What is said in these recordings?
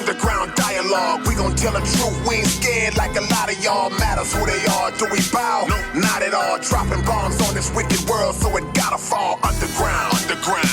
underground dialogue. We gon' tell the truth, we ain't scared like a lot of y'all. Matters who they are, do we bow? No, not at all. Dropping bombs on this wicked world, so it gotta fall.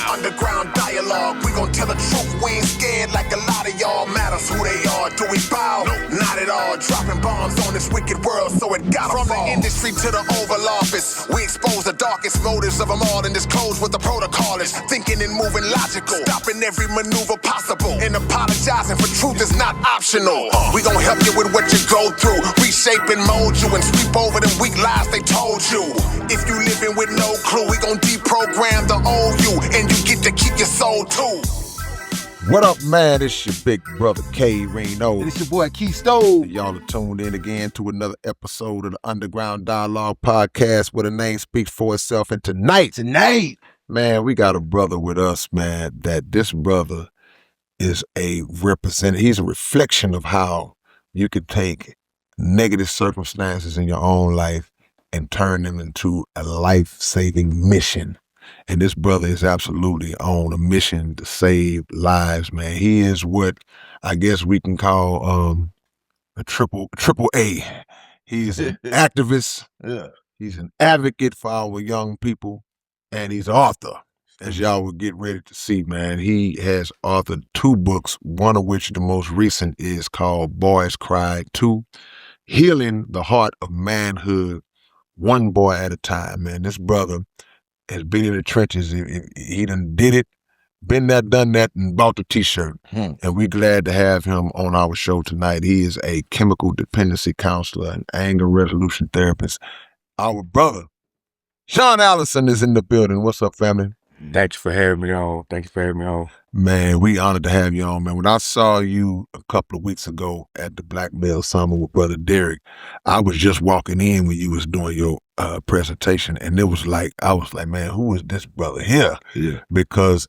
Underground dialogue. We gon' tell the truth, we ain't scared like a lot of y'all. Matters who they are, do we bow? No, not at all. Dropping bombs on this wicked world, so it gotta fall. From the industry to the Oval Office, we expose the darkest motives of them all and disclose what the protocol is. Thinking and moving logical, stopping every maneuver possible, and apologizing for truth is not optional. We gon' help you with what you go through, reshape and mold you, and sweep over them weak lies they told you. If you living with no clue, we gon' deprogram the old you, and you get to keep your soul too. What up, man? It's your big brother, K. Reno. And it's your boy, Key Stove. Y'all are tuned in again to another episode of the Underground Dialogue Podcast where the name speaks for itself. And tonight, man, we got a brother with us, man, that this brother is a representative. He's a reflection of how you could take negative circumstances in your own life and turn them into a life-saving mission. And this brother is absolutely on a mission to save lives, man. He is what I guess we can call a triple A. He's an activist. Yeah. He's an advocate for our young people, and he's an author, as y'all will get ready to see, man. He has authored 2 books, one of which the most recent is called Boys Cry 2, Healing the Heart of Manhood, One Boy at a Time, man. This brother has been in the trenches. He done did it, been there, done that, and bought the t-shirt. And we're glad to have him on our show tonight. He is a chemical dependency counselor and anger resolution therapist. Our brother, Shawn Allison, is in the building. What's up, family? Thank you for having me on. Man, we honored to have you on, man. When I saw you a couple of weeks ago at the Black Male Summit with Brother Derek, I was just walking in when you was doing your presentation, and I was like, man, who is this brother here? Yeah. Because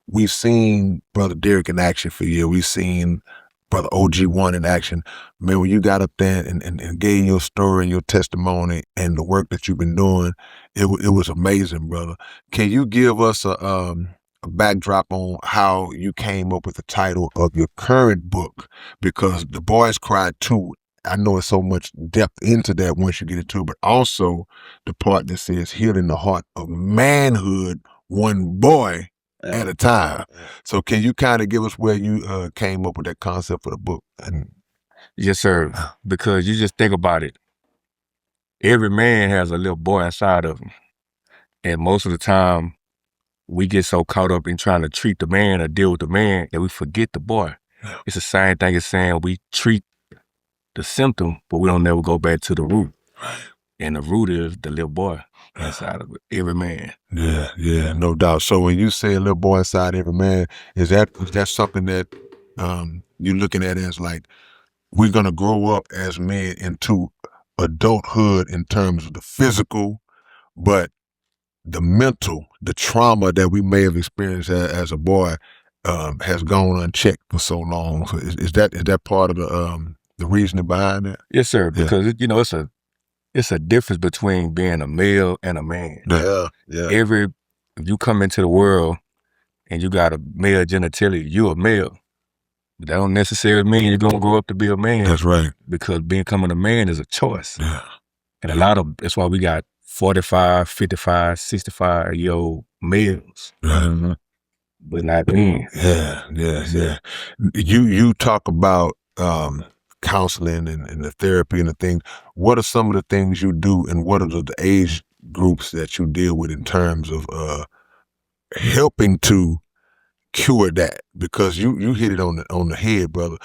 we've seen Brother Derek in action for years. We've seen Brother OG1 in action. Man, when you got up there and gave your story and your testimony and the work that you've been doing, it was amazing, brother. Can you give us a backdrop on how you came up with the title of your current book? Because The Boys Cry 2, I know it's so much depth into that once you get into it, but also the part that says healing the heart of manhood, one boy at a time. So can you kind of give us where you came up with that concept for the book? Yes, sir. Because you just think about it. Every man has a little boy inside of him. And most of the time, we get so caught up in trying to treat the man or deal with the man that we forget the boy. It's the same thing as saying we treat the symptom, but we don't never go back to the root. And the root is the little boy inside of every man. Yeah, no doubt. So when you say a little boy inside every man, is that something that you're looking at as like, we're going to grow up as men into adulthood in terms of the physical, but the mental, the trauma that we may have experienced as a boy has gone unchecked for so long. So is that part of the reasoning behind that? Yes, sir. Because it's a difference between being a male and a man. Yeah. If you come into the world and you got a male genitalia, you're a male. But that don't necessarily mean you're gonna grow up to be a man. That's right. Because becoming a man is a choice. Yeah. And that's why we got 45, 55, 65-year-old males. Mm-hmm. But not men. Yeah. You talk about counseling and the therapy and the things. What are some of the things you do, and what are the age groups that you deal with in terms of helping to cure that? Because you hit it on the head, brother.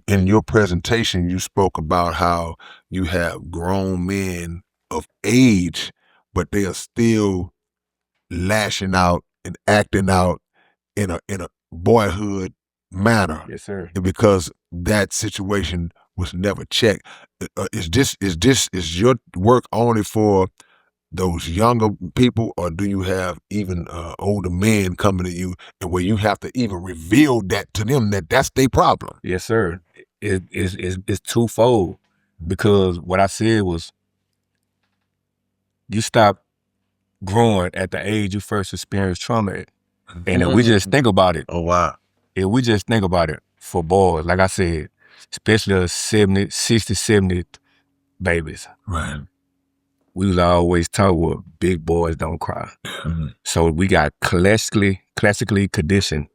In your presentation, you spoke about how you have grown men of age, but they are still lashing out and acting out in a boyhood manner. Yes, sir. Because that situation was never checked. Is your work only for those younger people, or do you have even older men coming to you and where you have to even reveal that to them that that's their problem? Yes, sir. It's twofold, because what I said was you stop growing at the age you first experienced trauma at. And if we just think about it. Oh, wow. If we just think about it, for boys. Like I said, especially the 60, 70 babies. Right. We was always taught, well, big boys don't cry. So we got classically conditioned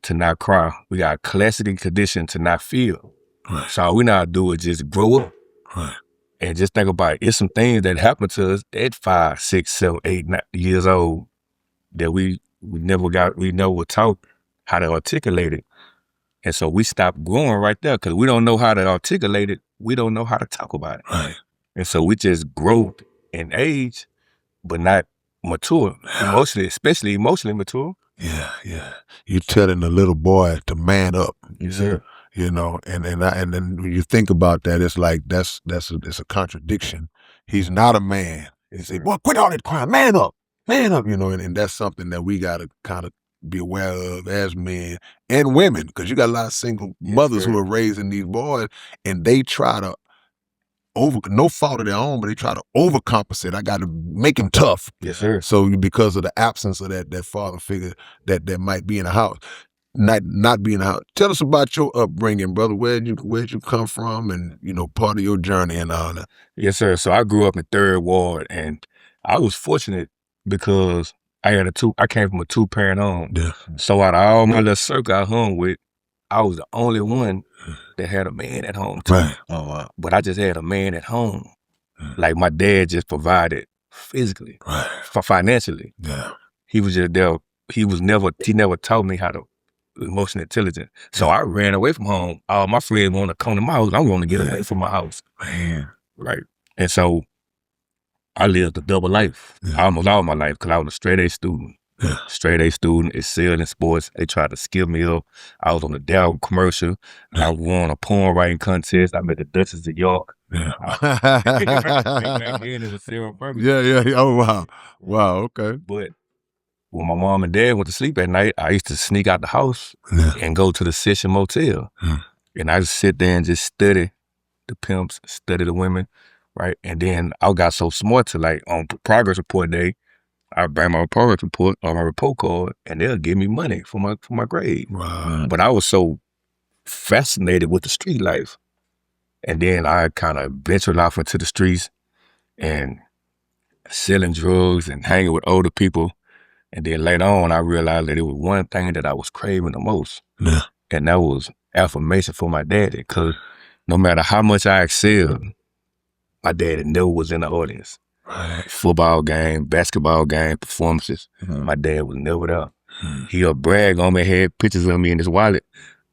to not cry. We got classically conditioned to not feel. Right. So all we know how to do is just grow up. Right. And just think about it. It's some things that happen to us at 5, 6, 7, 8, 9 years old that we never were taught how to articulate it. And so we stopped growing right there because we don't know how to articulate it. We don't know how to talk about it. Right. And so we just grow in age, but not mature, emotionally, especially emotionally mature. Yeah, yeah. You telling the little boy to man up. Yes, sir. You know, and then when you think about that, it's like it's a contradiction. He's not a man. You say, boy, quit all that crying, man up, you know, and that's something that we gotta kind of be aware of as men and women, because you got a lot of single mothers who are raising these boys, and they try to no fault of their own, but they try to overcompensate. I got to make him tough. Yes, sir. So because of the absence of that father figure that might be in the house. Not being out. Tell us about your upbringing, brother. Where'd you come from, and part of your journey and all that. Yes, sir. So I grew up in 3rd Ward, and I was fortunate because I came from a 2-parent home. Yeah. So out of all my little circle I hung with, I was the only one that had a man at home too. Right. Oh wow. But I just had a man at home. Like my dad just provided physically, right, financially. Yeah. He was just there. He never taught me how to emotional intelligence. So I ran away from home. All my friends want to come to my house. I want to get away from my house. Man. Right. And so I lived a double life. Almost all my life, because I was a straight A student. Yeah. Straight A student, excelled in sports. They tried to skill me up. I was on the Dow commercial. I won a poem writing contest. I met the Duchess of York. Yeah. Back then it was Sarah Ferguson. Yeah. Oh wow. Wow. Okay. But when my mom and dad went to sleep at night, I used to sneak out the house and go to the Session Motel. And I just sit there and just study the pimps, study the women, right? And then I got so smart to, like, on progress report day, I bring my progress report on my report card, and they'll give me money for my grade. Wow. But I was so fascinated with the street life. And then I kind of ventured off into the streets and selling drugs and hanging with older people. And then later on, I realized that it was one thing that I was craving the most. Yeah. And that was affirmation from my daddy. Because no matter how much I excelled, my daddy never was in the audience. Right. Football game, basketball game, performances, my dad was never there. He'll brag on me, had pictures of me in his wallet,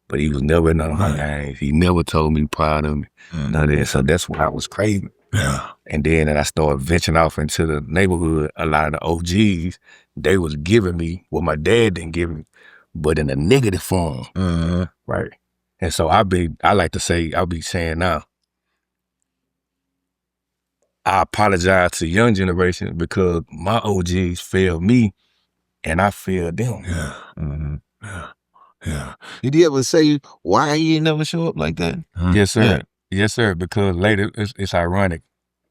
but he was never in none of my games. He never told me proud of me. None of that. So that's what I was craving. Yeah. And then I started venturing off into the neighborhood. A lot of the OGs, they was giving me what my dad didn't give me, but in a negative form. Right. And so I'll be saying now, I apologize to young generations because my OGs failed me and I failed them. Yeah. Yeah. Did he ever say why he never show up like that? Yes, sir. Yeah. Yes, sir. Because later, it's ironic.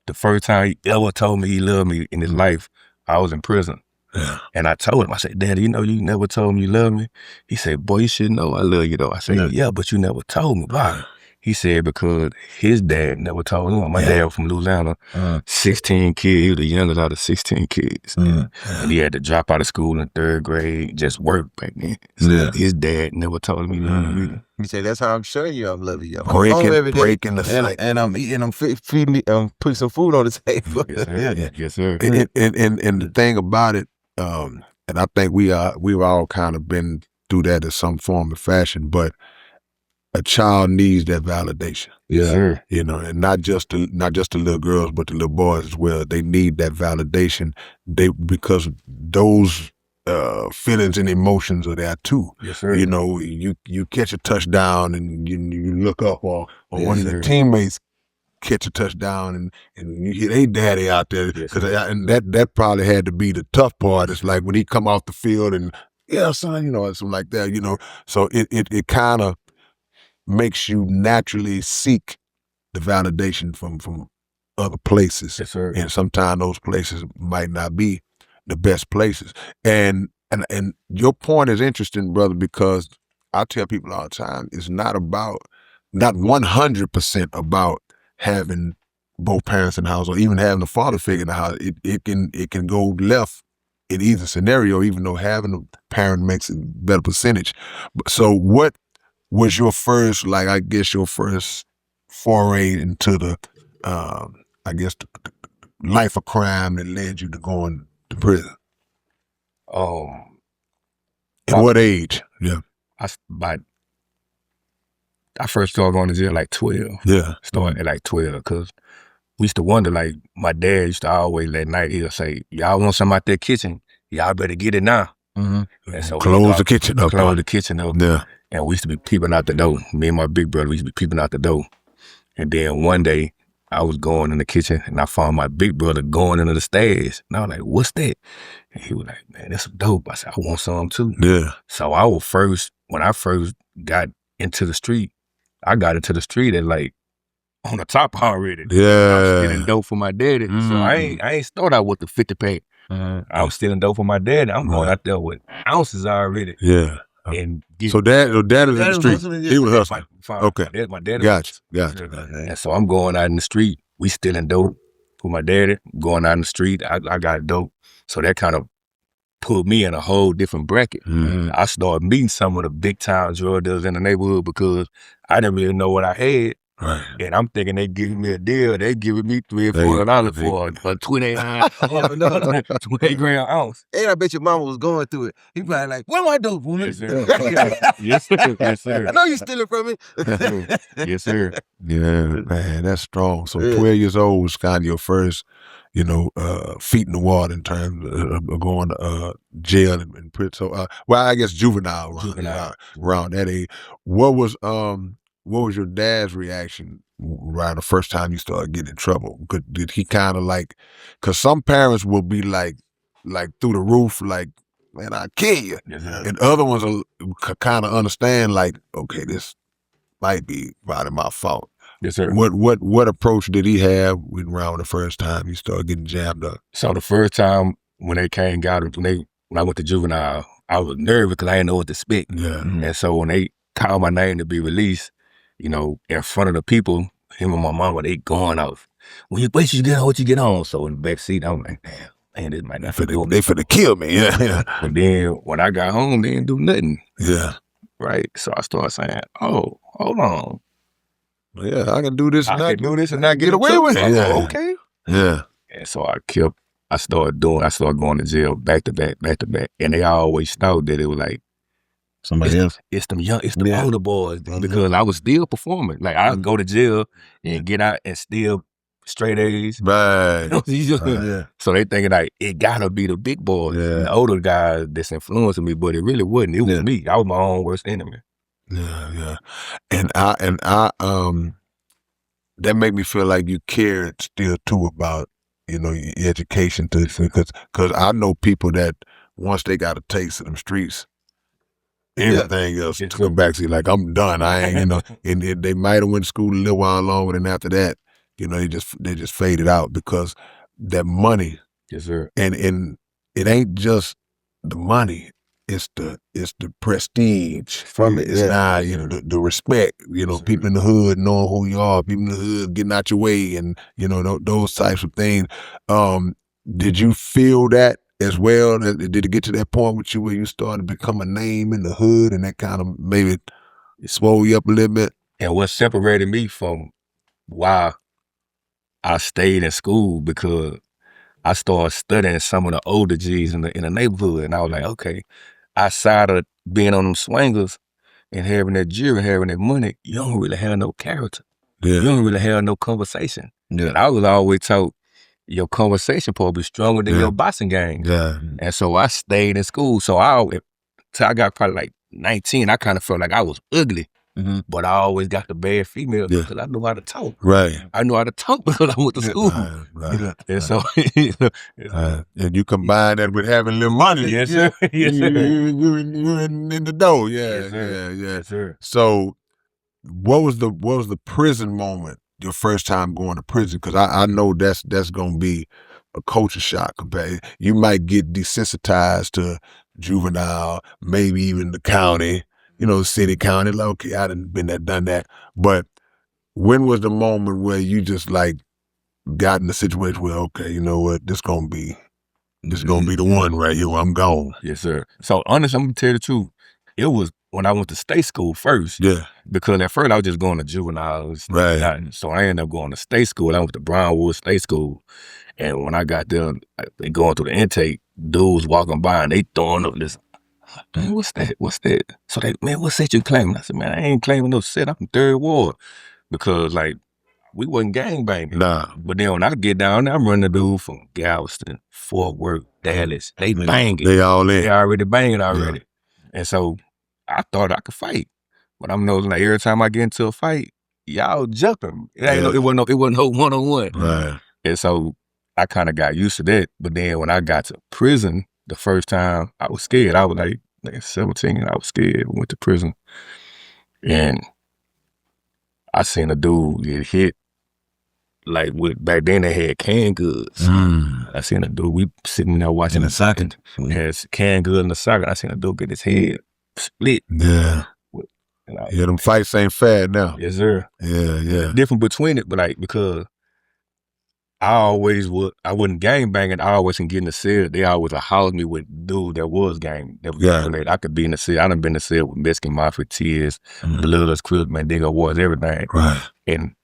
The first time he ever told me he loved me in his life, I was in prison. Yeah. And I told him, I said, Daddy, you never told me you love me. He said, boy, you should know I love you though. I said, yeah, but you never told me why. He said because his dad never told him. My dad was from Louisiana, 16 kids. He was the youngest out of 16 kids. And he had to drop out of school in 3rd grade, just work back then. So his dad never told me he loved me. He said, that's how I'm showing you I'm loving you. Breaking the cycle. And I'm eating, I'm feeding, putting some food on the table. Yes, sir. And the thing about it, and I think we've all kind of been through that in some form or fashion, but a child needs that validation. Yes, sir. And not just the little girls, but the little boys as well. They need that validation. Because those feelings and emotions are there too. Yes, sir. You catch a touchdown and you look up, or one of your teammates catch a touchdown and you hear they daddy out there. And that probably had to be the tough part. It's like when he come off the field and son, something like that. So it kind of makes you naturally seek the validation from other places. Yes, sir. And sometimes those places might not be the best places. And your point is interesting, brother, because I tell people all the time, it's not 100% about having both parents in the house or even having a father figure in the house. It can go left in either scenario, even though having a parent makes a better percentage. So what was your first, like, I guess your first foray into the, I guess, the life of crime that led you to going to prison? At what age? Yeah. I first started going to jail like 12. Yeah. Started at like 12 because we used to wonder, like, my dad used to always at night, he'll say, y'all want something out that kitchen? Y'all better get it now. And so Close the kitchen up. Close the kitchen up. Yeah. And we used to be peeping out the door. Me and my big brother, we used to be peeping out the door. And then one day, I was going in the kitchen and I found my big brother going into the stairs. And I was like, what's that? And he was like, man, that's some dope. I said, I want some too. Yeah. So when I first got into the street, I got into the street at like on the top already. Yeah. I was stealing dope for my daddy. So I ain't start out with the 50 pack. I was stealing dope for my daddy. I'm going out there with ounces already. Yeah. And so dad was in the street. He was hustling. Okay. My daddy. Gotcha. And so I'm going out in the street. We stealing dope for my daddy. Going out in the street. I got dope. So that kind of put me in a whole different bracket. I started meeting some of the big time drug dealers in the neighborhood because I didn't really know what I had. Right. And I'm thinking they giving me a deal. They giving me $300 or $4 for a 28 gram ounce. And I bet your mama was going through it. He probably like, what am I doing, woman? Yes, sir. Yes, sir. Yes, sir. I know you stealing from me. Yes, sir. Yeah, man, that's strong. So 12 years old was kind of your first, feet in the water in terms of going to jail and prison. So, I guess juvenile around that age. What was your dad's reaction around the first time you started getting in trouble? Did he kind of like, because some parents will be like through the roof, like, man, I'll kill you. Yes, sir. And other ones will kind of understand, like, okay, this might be probably my fault. Yes, sir. What approach did he have around the first time you started getting jammed up? So the first time when they came, when I went to juvenile, I was nervous because I didn't know what to expect. Yeah. And so when they called my name to be released, in front of the people, him and my mama, they going off. When you wait, you get on what you get on. So in the back seat, I'm like, damn, man, this might not They finna kill me. Yeah. But then when I got home, they didn't do nothing. Yeah. Right. So I started saying, oh, hold on. Yeah, I can do this and not get away with it. Yeah. Okay. Yeah. And so I started going to jail back to back. And they always thought that it was like, somebody else. It's the older boys because I was still performing. Like I'd go to jail and get out and still straight A's. Right. So they thinking like it gotta be the big boys, the older guys that's influencing me, but it really wasn't. It was me. I was my own worst enemy. Yeah. And I that made me feel like you cared still too about, your education too, because I know people that once they got a taste of them streets, everything else to come back to, like, I'm done. I ain't, and they might have went to school a little while longer, and after that, they just faded out because that money. Yes, sir. And it ain't just the money. It's the prestige from it. It's now, the respect, people in the hood knowing who you are, people in the hood getting out your way, and, those types of things. Did you feel that as well? Did it get to that point with you where you started to become a name in the hood and that kind of maybe swole you up a little bit? And what separated me from why I stayed in school, because I started studying some of the older G's in the neighborhood, and I was like, okay, outside of being on them swingers and having that jewelry, having that money, you don't really have no character. Yeah. You don't really have no conversation. Yeah. And I was always taught your conversation part be stronger than your boxing game. Yeah. And so I stayed in school. So till I got probably like 19, I kind of felt like I was ugly. Mm-hmm. But I always got the bad females because I knew how to talk. Right. I knew how to talk because I went to school. Right. And so, and you combine that with having a little money. Yes, sir. Yes, sir. You in the dough. Yeah. Yes, sir. Yeah. Yes, sir. So, what was the prison moment? Your first time going to prison? Because I know that's gonna be a culture shock. You might get desensitized to juvenile, maybe even the county. city, county, like, okay, I done been there, done that. But when was the moment where you just like got in the situation where, okay, you know what, this gonna be the one right here where I'm gone? Yes, sir. So honestly, I'm gonna tell you the truth. It was when I went to state school first. Yeah. Because at first I was just going to juveniles. Right. So I ended up going to state school. I went to Brownwood State School. And when I got there, going through the intake, dudes walking by and they throwing up this, man, what's that? What's that? So they, man, what set you claiming? I said, man, I ain't claiming no set. I'm 3rd Ward. Because like, we wasn't gangbanging. Nah. But then when I get down there, I'm running the dude from Galveston, Fort Worth, Dallas. They banging. They all in. They already banging already. Yeah. And so I thought I could fight. But I'm noticing like every time I get into a fight, y'all jumping. It wasn't no one-on-one. Right. And so I kind of got used to that. But then when I got to prison the first time, I was scared. I was like 17, I was scared. Went to prison. And I seen a dude get hit. Like back then they had canned goods. I seen a dude, we sitting there watching in the socket. Has canned goods in the socket. I seen a dude get his head split. Yeah. Them fights ain't fair now. Yes, sir. Yeah. Different between it, but like, because I wasn't gang banging. I always can get in the cell. They always house me with dude that was gang. I could be in the cell. I done been in the cell with Mexican Mafia, Tears, Bloods, Crips, Mandigo Wars, everything. Right. And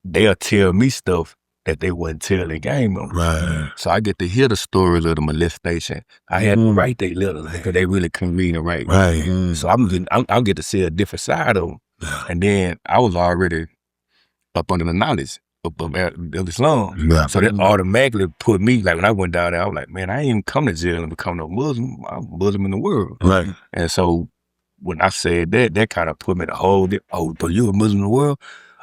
they'll tell me stuff that they wouldn't tell the gang members. Right. So I get to hear the stories of the molestation. I had to write their letters because they really couldn't read and write. Right. So I'll get to see a different side of them. And then I was already up under the knowledge of Islam. Yeah. So that automatically put me, like when I went down there, I was like, man, I ain't even come to jail and become no Muslim. I'm a Muslim in the world. Right. And so when I said that kind of put me to hold it. Oh, but you a Muslim in the world?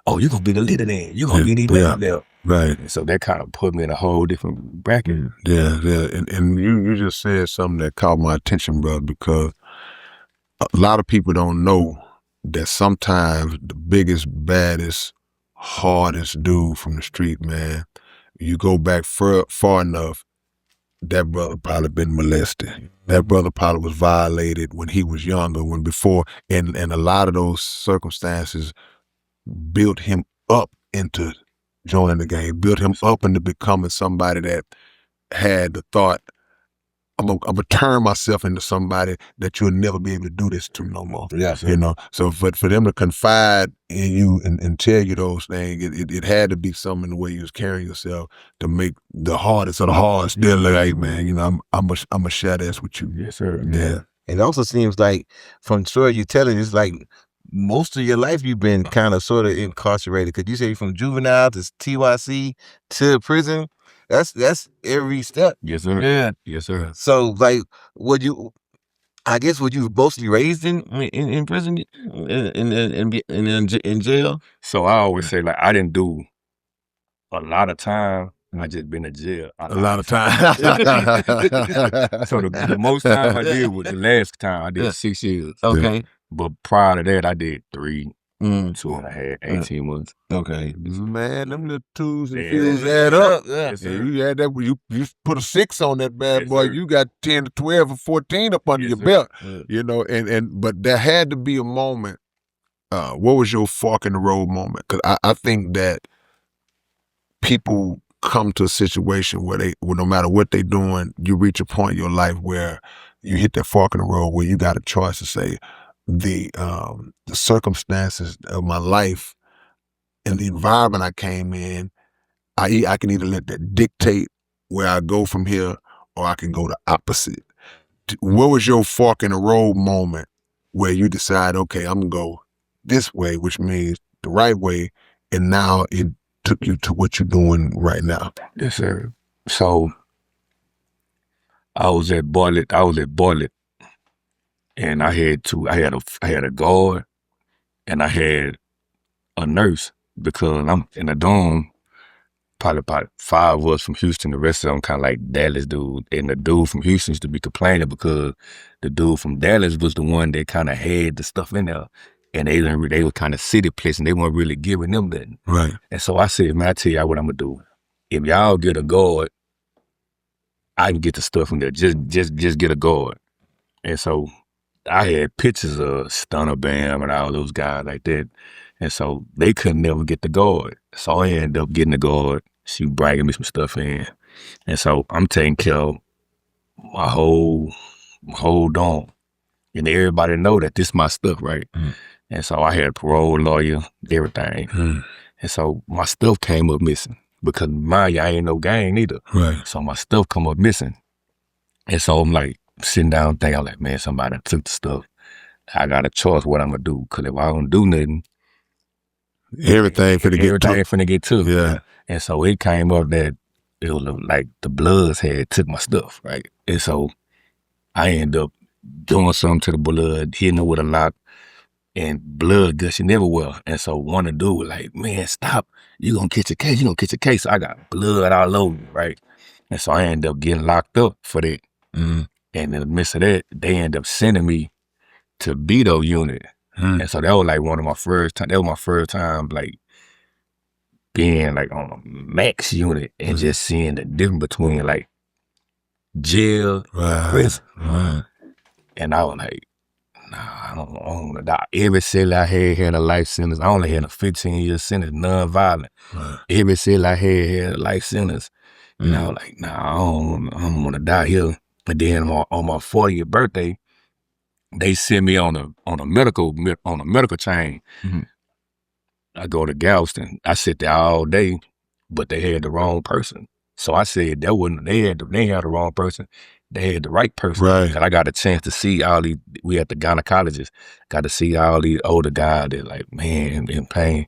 Oh, you're going to be the leader then. You're going to be the leader. Right. And so that kind of put me in a whole different bracket. Yeah. And you just said something that caught my attention, brother, because a lot of people don't know that sometimes the biggest, baddest, hardest dude from the street, man, you go back far enough, that brother probably been molested. That brother probably was violated when he was younger, and a lot of those circumstances built him up into joining the game, built him up into becoming somebody that had the thought, I'm gonna turn myself into somebody that you'll never be able to do this to no more. Yes, So for them to confide in you and tell you those things, it had to be something in the way you was carrying yourself to make the hardest of the hard still like, hey man, I'm a share this with you. Yes, sir. Yeah. It also seems like, from story you're telling, it's like most of your life you've been kind of sort of incarcerated. Could you say from juvenile to TYC to prison? That's every step. Yes, sir. Yeah. Yes, sir. So like, were you mostly raised in prison, in jail? So I always say, like, I didn't do a lot of time. I just been in jail A lot of time. So the most time I did was the last time I did 6 years. Okay. But prior to that, I did 3, 2.5, 18 months. Okay. Man, them little twos and Yeah. fews add up. Yes, Yeah, sir. you had that. You put a 6 on that bad Yes, boy. sir. You got 10 to 12 or 14 up under Yes, your sir. belt. Yeah. But there had to be a moment. What was your fork in the road moment? Because I think that people come to a situation where no matter what they're doing, you reach a point in your life where you hit that fork in the road where you got a choice to say, the circumstances of my life and the environment I came in, I can either let that dictate where I go from here, or I can go the opposite. What was your fork in the road moment where you decide, okay, I'm gonna go this way, which means the right way, and now it took you to what you're doing right now? Yes, sir. So I was at Bartlett, and I had a guard and I had a nurse, because I'm in a dorm, probably about 5 of us from Houston, the rest of them kind of like Dallas dude. And the dude from Houston used to be complaining because the dude from Dallas was the one that kind of had the stuff in there. And they were kind of city place, and they weren't really giving them that. Right. And so I said, man, I tell y'all what I'm gonna do. If y'all get a guard, I can get the stuff from there. Just get a guard. And so I had pictures of Stunner Bam and all those guys like that. And so they couldn't never get the guard. So I ended up getting the guard. She bragging me some stuff in. And so I'm taking care of my whole dorm. And everybody know that this my stuff, right? And so I had a parole lawyer, everything. And so my stuff came up missing. Because mind you, I ain't no gang either. Right. So my stuff come up missing. And so I'm like sitting down thinking, I'm like, man, somebody took the stuff. I got a choice what I'm gonna do. Cause if I don't do nothing, everything finna get took. Yeah. And so it came up that it was like the Bloods had took my stuff, right? And so I ended up doing something to the blood, hitting it with a lock, and blood gushing everywhere. And so one of the dude was like, man, stop. You gonna catch a case. So I got blood all over me, right? And so I ended up getting locked up for that. And in the midst of that, they ended up sending me to Beto unit. And so that was like one of my first time. That was my first time like being like on a max unit and just seeing the difference between like jail and prison. And I was like, nah, I don't want to die. Every cell I had a life sentence. I only had a 15-year sentence, non-violent. Every cell I had a life sentence. And I was like, nah, I don't want to die here. And then on my 40th birthday, they sent me on a medical chain. I go to Galveston. I sit there all day, but they had the wrong person. So I said that wasn't they had the wrong person. They had the right person. Right. And I got a chance to see all these. We had the gynecologist. Got to see all these older guys that like, man, in pain.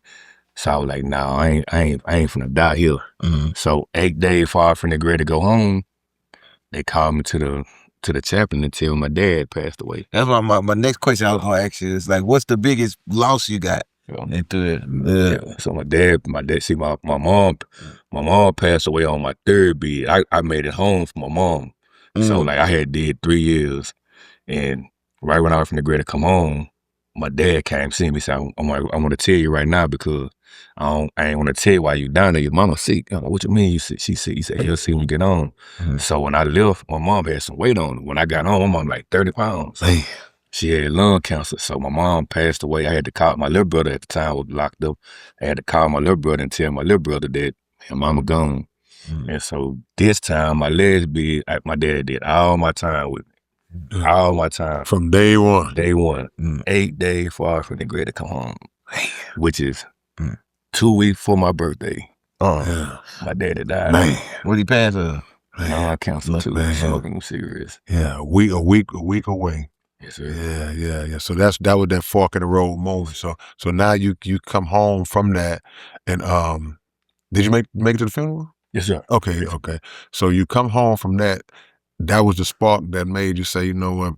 So I was like, no, I ain't finna die here. So 8 days far from the grade to go home, they called me to the chaplain and tell my dad passed away. That's my next question I was gonna ask you is like, what's the biggest loss you got into it? Yeah. So my dad, see my mom passed away on my third bid. I made it home for my mom. So like I had did 3 years, and right when I was from the grade to come home, my dad came see me. So I'm going to tell you right now because I ain't want to tell you why you down there. Your mama sick. I'm like, what you mean you sick? She sick. He said, you'll see when you get on. So when I left, my mom had some weight on her. When I got home, my mom like 30 pounds. Damn. She had lung cancer. So my mom passed away. I had to call my little brother at the time, was locked up. I had to call my little brother and tell my little brother that her mama gone. And so this time, my last bid, my dad did all my time with me. All my time. From day one. Day one. 8 days far from the grade to come home, which is 2 weeks before my birthday. Yeah. My daddy died. Man. What he passed of? Lung cancer too. Smoking cigarettes. Yeah, a week away. Yes, sir. Yeah. So that was that fork in the road moment. So now you come home from that, and did you make it to the funeral? Yes, sir. Okay. So you come home from that. That was the spark that made you say, you know what,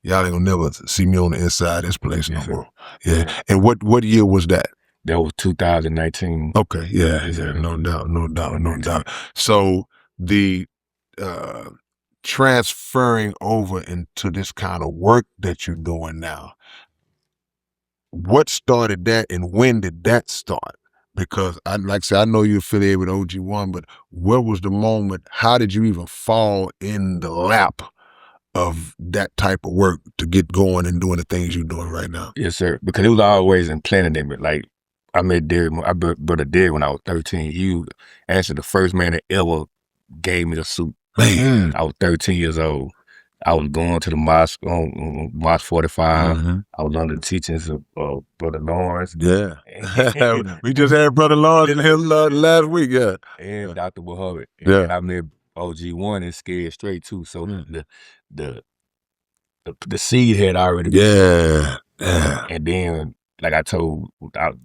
y'all ain't gonna never see me on the inside of this place no more. Yeah. And what year was that? That was 2019. Okay. Yeah. No doubt. So the transferring over into this kind of work that you're doing now, what started that and when did that start? Because like I said, I know you're affiliated with OG1, but where was the moment? How did you even fall in the lap of that type of work to get going and doing the things you're doing right now? Yes, sir. Because it was always implanted in me. Like I met Derek, my brother Derek when I was 13. He was actually the first man that ever gave me the suit. Man. I was 13 years old. I was going to the mosque on Mosque 45. I was under the teachings of Brother Lawrence. Yeah. We just had Brother Lawrence in here last week, yeah. And Dr. Muhammad. Yeah. And I met OG1 and Scared Straight too. So the seed had already been. Yeah. And then, like I told,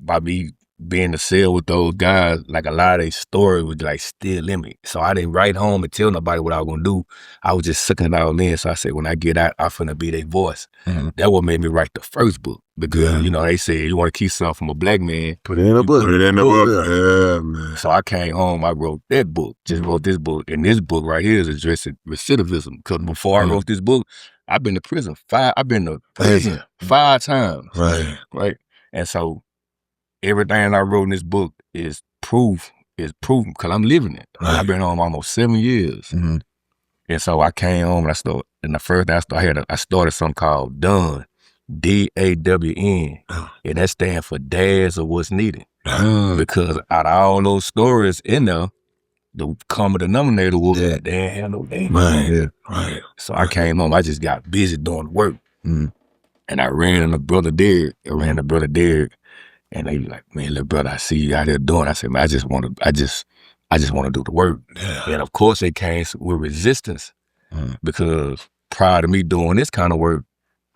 by me being in the cell with those guys, like a lot of their story was like still in me. So I didn't write home and tell nobody what I was gonna do. I was just sucking it all in. So I said, when I get out, I'm finna be their voice. That what made me write the first book. Because, you know, they said, you want to keep something from a black man. Put it in a book. Yeah, man. So I came home, I wrote that book, just wrote this book. And this book right here is addressing recidivism. Because before I wrote this book, I've been to prison 5 times. Right. And so everything I wrote in this book is proven because I'm living it. I've been home almost 7 years. And so I came home and the first thing I started something called DAWN, DAWN, and that stands for Dads of What's Needed. Because out of all those stories in there, the common denominator was they didn't have no dad. Right. So I came home, I just got busy doing work. And I ran into Brother Derek. And they be like, man, little brother, I see you out there doing. I said, man, I just want to do the work. And of course they came with resistance because prior to me doing this kind of work,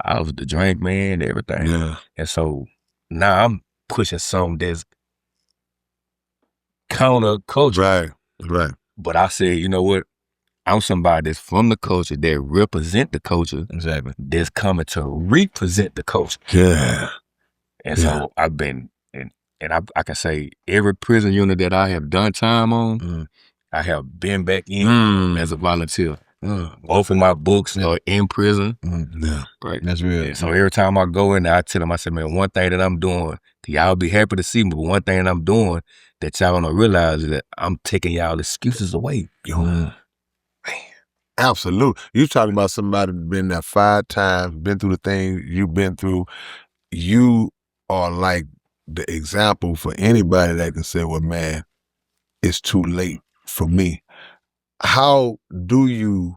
I was the drink man and everything. And so now I'm pushing something that's counter culture. Right. But I said, you know what? I'm somebody that's from the culture that represent the culture. Exactly. That's coming to represent the culture. And so I've been, and I can say every prison unit that I have done time on, I have been back in as a volunteer. Both of my books are in prison. Right. That's real. And so every time I go in there, I tell them, I say, man, one thing that I'm doing, y'all be happy to see me, but one thing that I'm doing that y'all don't realize is that I'm taking y'all excuses away. Absolutely. You talking about somebody that's been there 5 times, been through the thing you've been through. You are like the example for anybody that can say, well, man, it's too late for me. How do you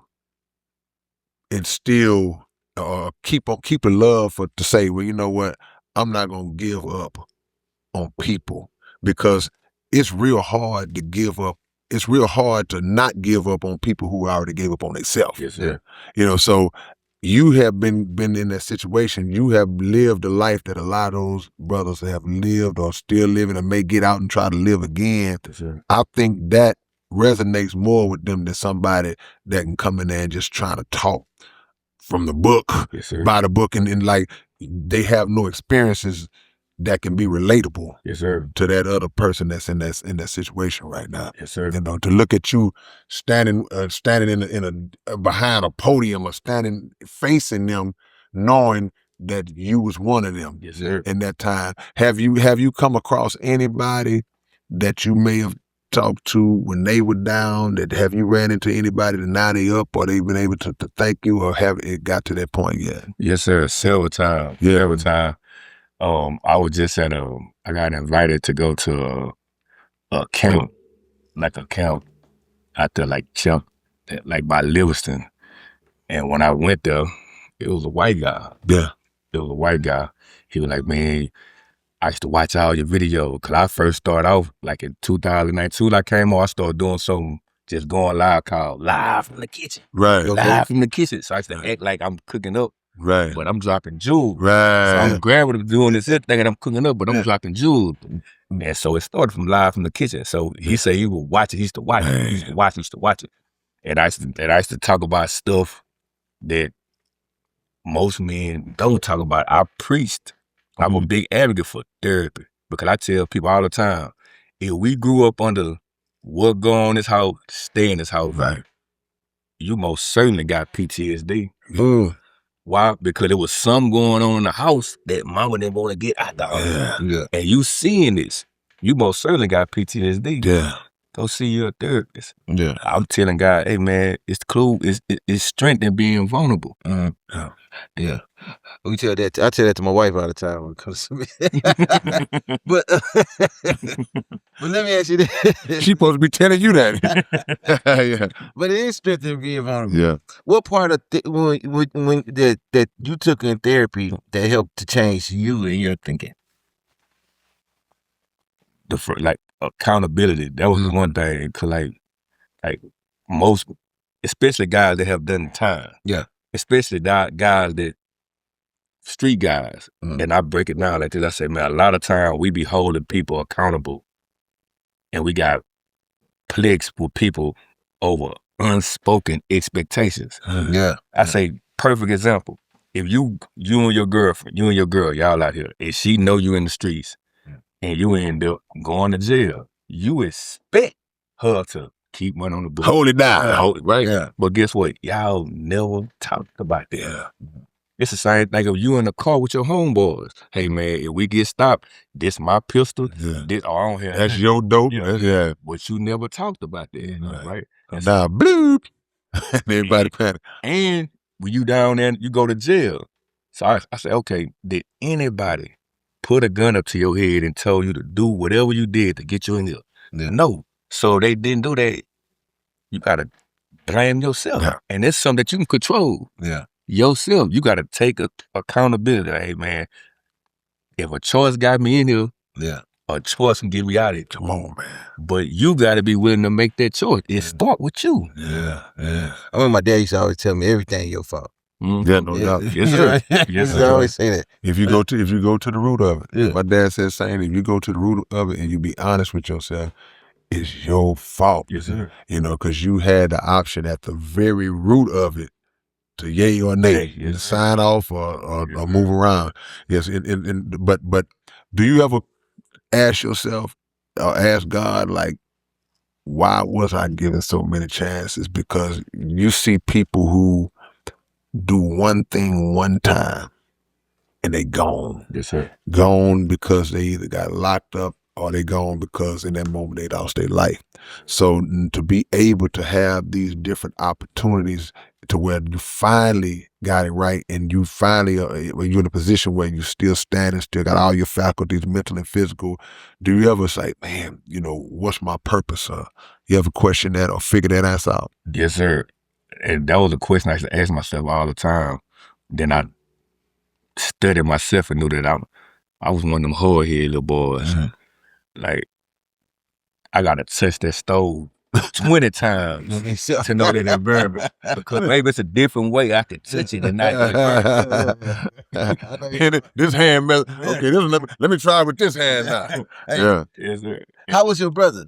instill or keep a love to say, well, you know what, I'm not gonna give up on people, because it's real hard to give up. It's real hard to not give up on people who already gave up on themselves. Yes, sir. So you have been in that situation. You have lived a life that a lot of those brothers have lived or still living and may get out and try to live again. Yes, sir. I think that resonates more with them than somebody that can come in there and just try to talk from the book, Yes, sir. by the book, and like they have no experiences that can be relatable, Yes, sir, to that other person that's in that situation right now. Yes, sir. To look at you standing in a behind a podium or standing facing them, knowing that you was one of them. Yes, sir. In that time, have you come across anybody that you may have talked to when they were down? That have you ran into anybody that now they up, or they've been able to thank you, or have it got to that point yet? Yes, sir. Several times. Several times. I was just I got invited to go to a camp, like a camp out there, like by Livingston. And when I went there, it was a white guy. Yeah. It was a white guy. He was like, man, I used to watch all your videos. Cause I first started off like in 2019. I came on, I started doing something, just going live called Live from the Kitchen. Right. Live from the kitchen. So I used to act like I'm cooking up. Right. But I'm dropping jewels. Right. So I'm grabbing doing this thinking I'm cooking up, but I'm dropping jewels. And so it started from Live from the Kitchen. So he said he would watch it. He used to watch it. He used to watch it. And I used to talk about stuff that most men don't talk about. I preached. I'm a big advocate for therapy, because I tell people all the time, if we grew up under what go on in this house, stay in this house. Right. You most certainly got PTSD. Why? Because there was something going on in the house that mama didn't want to get out the house. Yeah. And you seeing this, you most certainly got PTSD. Yeah. Go see your therapist. Yeah. I'm telling God, hey man, it's cool. It's strength in being vulnerable. Yeah. I tell that to my wife all the time when it comes to me. but let me ask you this. She's supposed to be telling you that. Yeah. But it is strength in being vulnerable. Yeah. What part of when that you took in therapy that helped to change you and your thinking? Like accountability. That was one thing. Cause like most, especially guys that have done time. Yeah. Especially guys that street guys. And I break it down like this. I say, man, a lot of time we be holding people accountable, and we got plagues with people over unspoken expectations. Yeah. I say, perfect example. If you and your girlfriend, y'all out here, and she know you in the streets, and you end up going to jail, you expect her to keep money on the book. Hold it down. Right? Yeah. But guess what? Y'all never talked about that. Yeah. It's the same thing if you in the car with your homeboys. Hey man, if we get stopped, this my pistol. Yeah. This I don't have. That's your dope. Yeah. Yeah. But you never talked about that, right? And Now, bloop. Everybody panic. And when you down there, you go to jail. So I said, okay, did anybody put a gun up to your head and told you to do whatever you did to get you in here? Yeah. No. So they didn't do that. You gotta blame yourself. Yeah. And it's something that you can control. Yeah. Yourself. You gotta take accountability. Hey man, if a choice got me in here, Yeah. a choice can get me out of it. Come on, man. But you gotta be willing to make that choice. It start with you. Yeah. Yeah. I remember my dad used to always tell me everything your fault. Mm-hmm. Yeah, no doubt. Yes, sir. Yes, Yes, sir. sir. I always say that. If you go to the root of it, Yeah. my dad said the same. If you go to the root of it and you be honest with yourself, it's your fault. Yes, sir. You know, because you had the option at the very root of it to yay or nay, Yes, to sign off or Yes, move around. Yes, but do you ever ask yourself or ask God, like, why was I given so many chances? Because you see people who do one thing one time and they gone. Yes, sir. Gone because they either got locked up or they gone because in that moment they lost their life. So to be able to have these different opportunities to where you finally got it right and you finally when you're in a position where you still standing, still got all your faculties, mental and physical, do you ever say, man, you know, what's my purpose? You ever question that or figure that answer out? Yes, sir. And that was a question I used to ask myself all the time. Then I studied myself and knew that I was one of them hard-headed little boys. Mm-hmm. Like, I gotta touch that stove 20 times to know that environment. Because maybe it's a different way I could touch it and not this hand, okay, let me try with this hand now. Yeah. Yes, sir. How was your brother?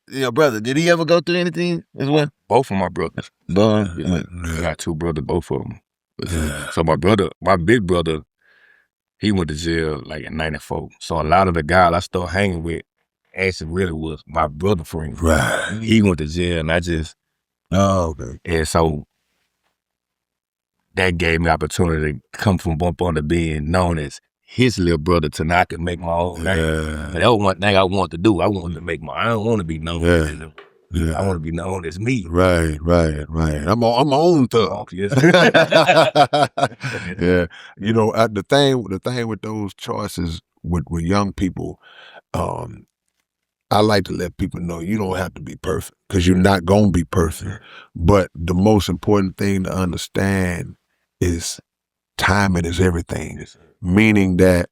Your brother, did he ever go through anything as well? Both of my brothers. Yeah. I got two brothers, both of them. So my big brother, he went to jail like in 94. So a lot of the guys I started hanging with actually really was my brother friend. Right. He went to jail and I just, okay. And so that gave me opportunity to come from bump on to being known as his little brother to now I could make my own name. Yeah. But that was one thing I wanted to do. I wanted to make I don't want to be known as him. Yeah. I want to be known as me. Right. I'm my own thug. Yes. Yeah. You know, the thing with those choices with young people, I like to let people know you don't have to be perfect because you're not going to be perfect. But the most important thing to understand is timing is everything. Meaning that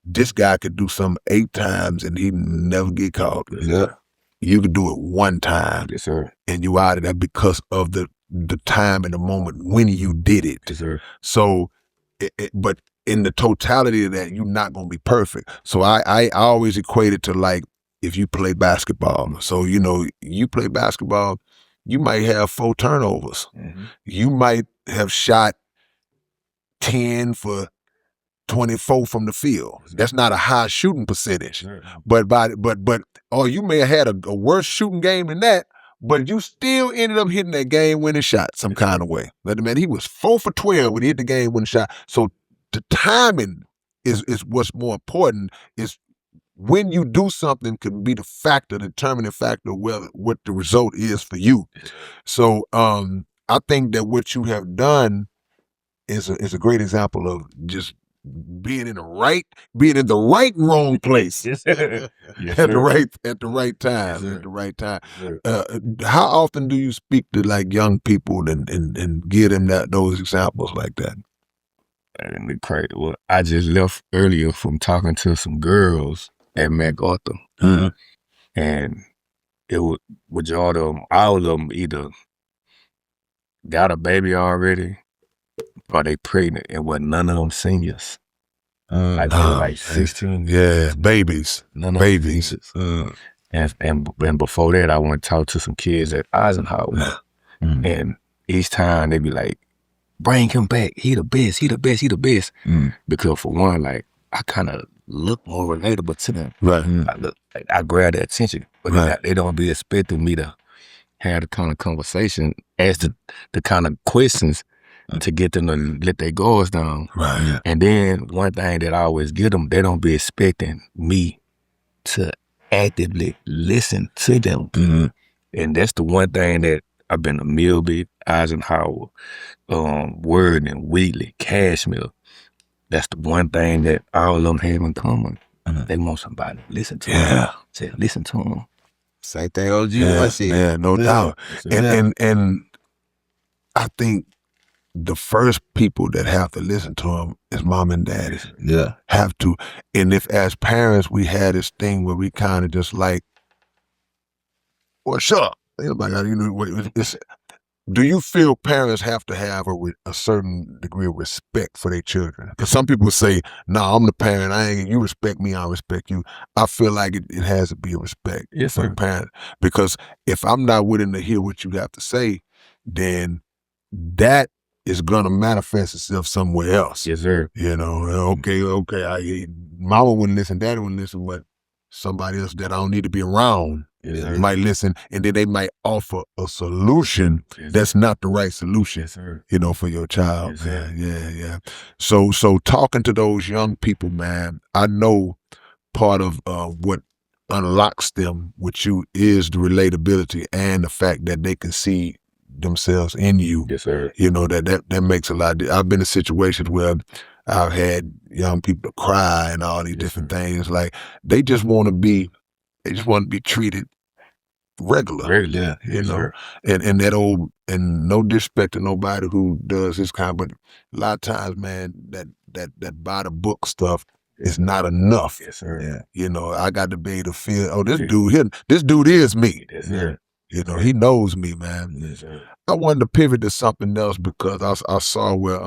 this guy could do something 8 times and he never get caught. Yeah. You could do it 1 time. Yes, sir. And you out of that because of the time and the moment when you did it. Yes, sir. So, but in the totality of that, you're not going to be perfect. So I always equate it to like if you play basketball. So, you know, you play basketball, you might have 4 turnovers. Mm-hmm. You might have shot 10 for 24 from the field. That's not a high shooting percentage. Sure. But or you may have had a worse shooting game than that, but you still ended up hitting that game-winning shot some kind of way. But man, he was 4 for 12 when he hit the game-winning shot. So the timing is what's more important. Is when you do something can be the determining factor of what the result is for you. So I think that what you have done is a great example of just being in the right wrong place. Yes, at the right time. Yes, at the right time. Yes. How often do you speak to like young people and give them those examples like that? And crazy. Well, I just left earlier from talking to some girls at MacArthur, and it was majority of them, all of them either got a baby already or they pregnant, and was none of them seniors. Like they were like 16. Yeah, babies. None of babies. Them and before that, I went to talk to some kids at Eisenhower, and each time they be like, "Bring him back. He the best. He the best. He the best." Because for one, like I kind of look more relatable to them. Right. I grab their attention, but they don't be expecting me to have the kind of conversation, ask the kind of questions to get them to let their guards down. Right. And then one thing that I always get them, they don't be expecting me to actively listen to them. And that's the one thing that I've been to Milby, Eisenhower, Word and Wheatley, Cashmere. That's the one thing that all of them have in common. They want somebody to listen to them. Say, listen to them. Same thing OG1 said. Yeah, no doubt. And I think the first people that have to listen to them is mom and daddy. Yeah. Have to. And if as parents we had this thing where we kind of just like, well, shut up. Do you feel parents have to have a certain degree of respect for their children? Because some people say, "Nah, I'm the parent. You respect me, I respect you." I feel like it has to be a respect for the parent. Because if I'm not willing to hear what you have to say, then that is gonna manifest itself somewhere else. Yes, sir. You know, okay. Mama wouldn't listen, daddy wouldn't listen, but somebody else that I don't need to be around might listen, and then they might offer a solution that's not the right solution, you know, for your child. Yeah. So talking to those young people, man, I know part of what unlocks them with you is the relatability and the fact that they can see themselves in you. Yes, sir. You know, that makes a lot. I've been in situations where I've had young people cry and all these different things. Like they just want to be treated regular. Yeah. You know, and that old, and no disrespect to nobody who does this kind, but a lot of times, man, that by the book stuff is not enough. Yes, sir. Yeah. You know, I got to be able to feel, oh, this dude is me. Yes, sir. You know, he knows me, man. Yes, sir. I wanted to pivot to something else because I saw where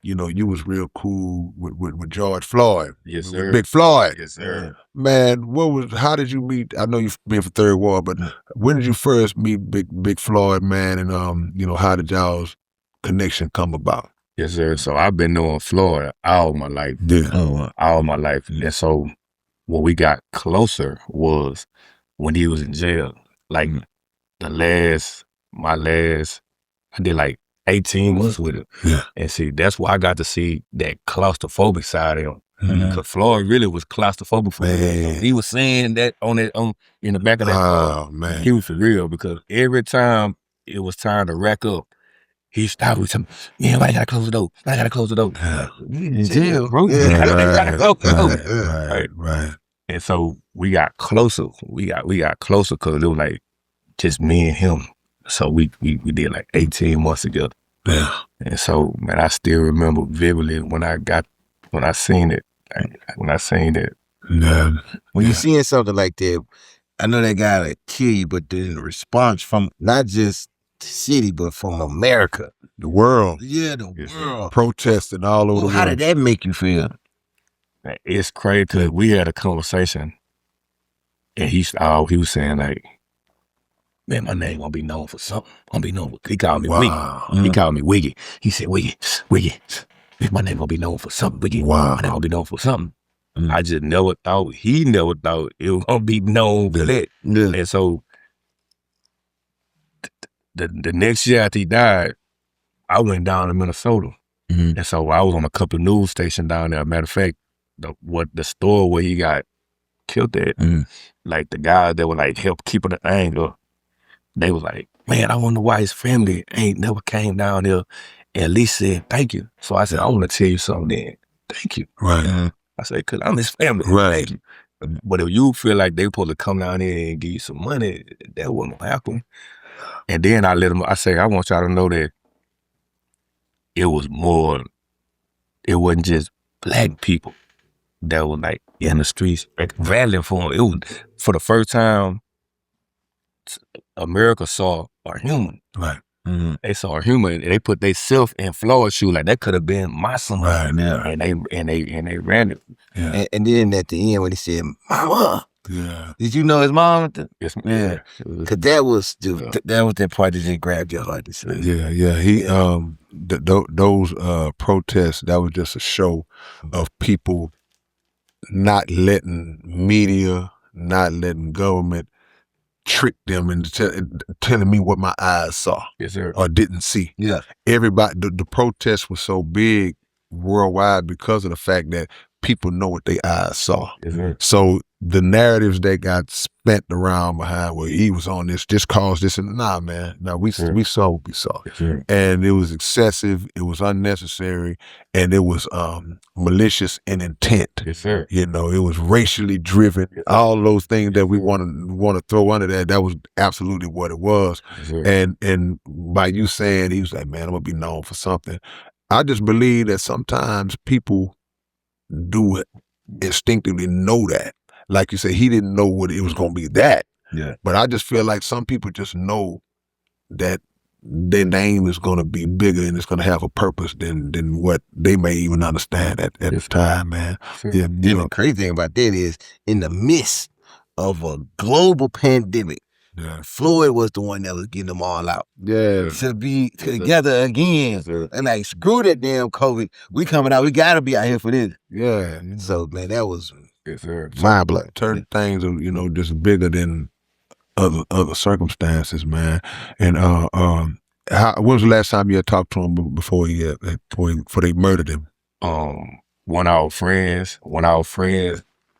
you know, you was real cool with George Floyd. Yes, sir. With Big Floyd. Yes, sir. Man, how did you meet? I know you've been for Third Ward, but when did you first meet Big Floyd, man? And you know, how did y'all's connection come about? Yes, sir. So I've been knowing Floyd all my life. Yeah. All my life. And so when we got closer was when he was in jail. Like I did like 18 months with him. Yeah. And see, that's why I got to see that claustrophobic side of him. Because Floyd really was claustrophobic for me. He was saying that in the back of that car. Man. He was for real, because every time it was time to rack up, he stopped with him. Yeah, I gotta close the door. I gotta close the door. In jail, bro. Right. And so we got closer. We got closer because it was like just me and him. So we did like 18 months together. Yeah. And so, man, I still remember vividly when I seen it. Yeah. When you're seeing something like that, I know that guy to kill you, but the response from not just the city, but from America. The world. Yeah, the world. Protesting all over the world. How did that make you feel? Man, it's crazy because we had a conversation and he was saying like, man, my name gonna be known for something. He called me Wiggy. He called me Wiggy. He said, Wiggy, my name gonna be known for something, Wiggy. Wow. My name gonna be known for something. I just never thought, he never thought it was gonna be known for that. And so the next year after he died, I went down to Minnesota. And so I was on a couple of news stations down there. Matter of fact, the store where he got killed at, like the guys that were like help keeping the angle, they was like, man, I wonder why his family ain't never came down here and at least said thank you. So I said, I want to tell you something then. Thank you. Right. I said, because I'm his family. Right. Thank you. But if you feel like they supposed to come down here and give you some money, that wouldn't happen. And then I say, I want y'all to know that it wasn't just black people that were like in the streets rallying for him. It was, for the first time, America saw a human. Right. They saw a human, and they put themselves in Floyd's shoe. Like that could have been my son. Right. Yeah. And they ran it. Yeah. And then at the end when he said, "Mama," Yeah. did you know his mom? Yes, Yeah. Cause that was that part that just grabbed your heart. Yeah. He those protests, that was just a show of people not letting media, not letting government trick them into telling me what my eyes saw. Yes, sir. Or didn't see. Yeah. Everybody, the protest was so big worldwide because of the fact that people know what their eyes saw. Yes, sir. So the narratives that got spent around behind where he was on this caused this, and nah, man, no, we saw what we saw, and it was excessive, it was unnecessary, and it was malicious in intent. Yes, sir. You know, it was racially driven. All those things that we want to throw under that was absolutely what it was. And by you saying, he was like, man, I'm gonna be known for something. I just believe that sometimes people do instinctively know that. Like you said, he didn't know what it was going to be that. Yeah. But I just feel like some people just know that their name is going to be bigger and it's going to have a purpose than what they may even understand at the time, man. Yeah. The crazy thing about that is, in the midst of a global pandemic, Floyd was the one that was getting them all out. Yeah. To be together again. And like, screw that damn COVID. We coming out. We got to be out here for this. Yeah. So, man, that was mind blowing. Certain things are, you know, just bigger than other circumstances, man. And when was the last time you had talked to him before they murdered him? One of our friends'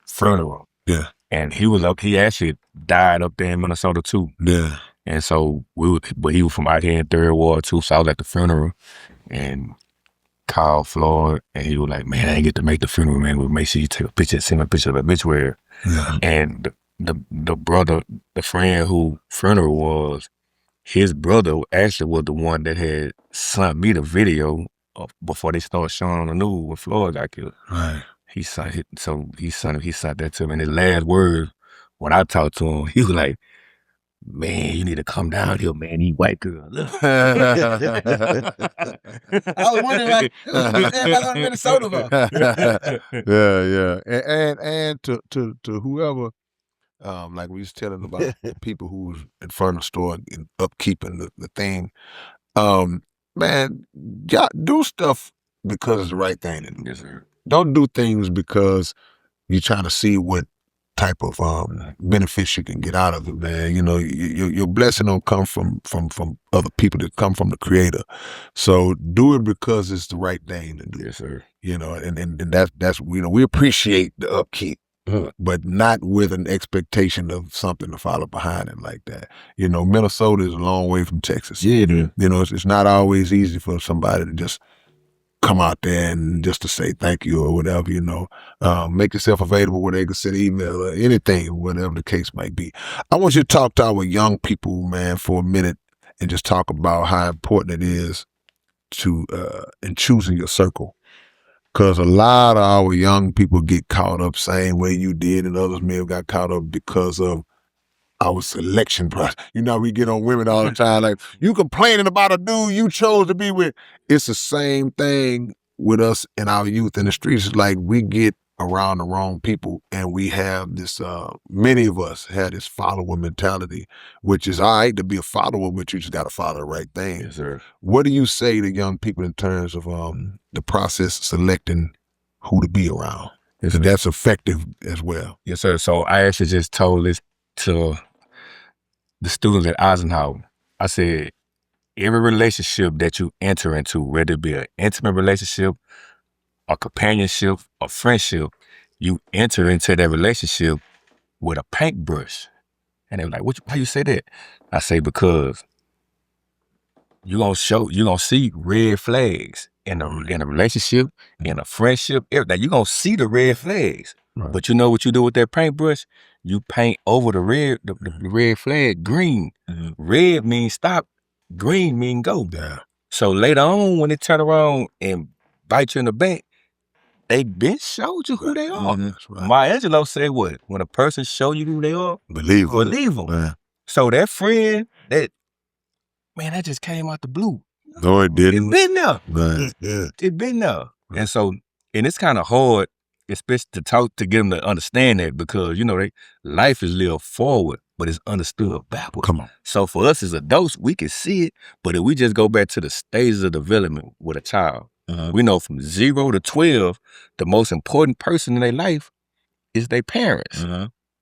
funeral. Yeah. And he actually died up there in Minnesota too. Yeah. And so but he was from out here in Third Ward too. So I was at the funeral and called Floyd, and he was like, man, I didn't get to make the funeral, man. We'll make sure you take a picture, send me a picture of the obituary. Yeah. And the brother, the friend who funeral was, his brother actually was the one that had sent me the video before they started showing on the news when Floyd got killed. Right. He sent that to me. And his last words, when I talked to him, he was like, man, you need to come down here, man. These white girls. I was wondering, like, everybody in Minnesota. And to whoever, like we was telling about the people who was in front of the store and upkeeping the thing, man, y'all do stuff because it's the right thing to do. Yes, sir. Don't do things because you're trying to see what type of benefits you can get out of it, man. You know, your blessing don't come from other people, that come from the Creator. So do it because it's the right thing to do. Yes, sir. You know, and that's you know, we appreciate the upkeep, but not with an expectation of something to follow behind it like that. You know, Minnesota is a long way from Texas. Yeah, it is. You know, it's not always easy for somebody to just come out there and just to say thank you or whatever, you know. Make yourself available where they can send an email or anything, whatever the case might be. I want you to talk to our young people, man, for a minute and just talk about how important it is to in choosing your circle. Because a lot of our young people get caught up same way you did, and others may have got caught up because of our selection process. You know, we get on women all the time, like, you complaining about a dude you chose to be with. It's the same thing with us and our youth in the streets. It's like we get around the wrong people, and we have this, many of us have this follower mentality, which is all right to be a follower, but you just got to follow the right thing. Yes, sir. What do you say to young people in terms of the process of selecting who to be around? Yes, that's effective as well. Yes, sir. So I actually just told this to the students at Eisenhower. I said, every relationship that you enter into, whether it be an intimate relationship, a companionship, a friendship, you enter into that relationship with a paintbrush. And they were like, why you say that? I say, because you're gonna see red flags in a relationship, in a friendship, everything. You're gonna see the red flags. Right. But you know what you do with that paintbrush? You paint over the red flag green. Mm-hmm. Red means stop, green means go. Yeah. So later on, when they turn around and bite you in the back, they been showed you who they are. Mm-hmm. Right. Maya Angelou said what? When a person show you who they are, believe them. Man. So that friend, that just came out the blue. No, it didn't. It been there. Right. Yeah. It been there. Right. And so, and it's kind of hard, especially to get them to understand that, because, you know, life is lived forward, but it's understood backwards. Come on. So for us as adults, we can see it, but if we just go back to the stages of development with a child, we know from 0 to 12, the most important person in their life is their parents.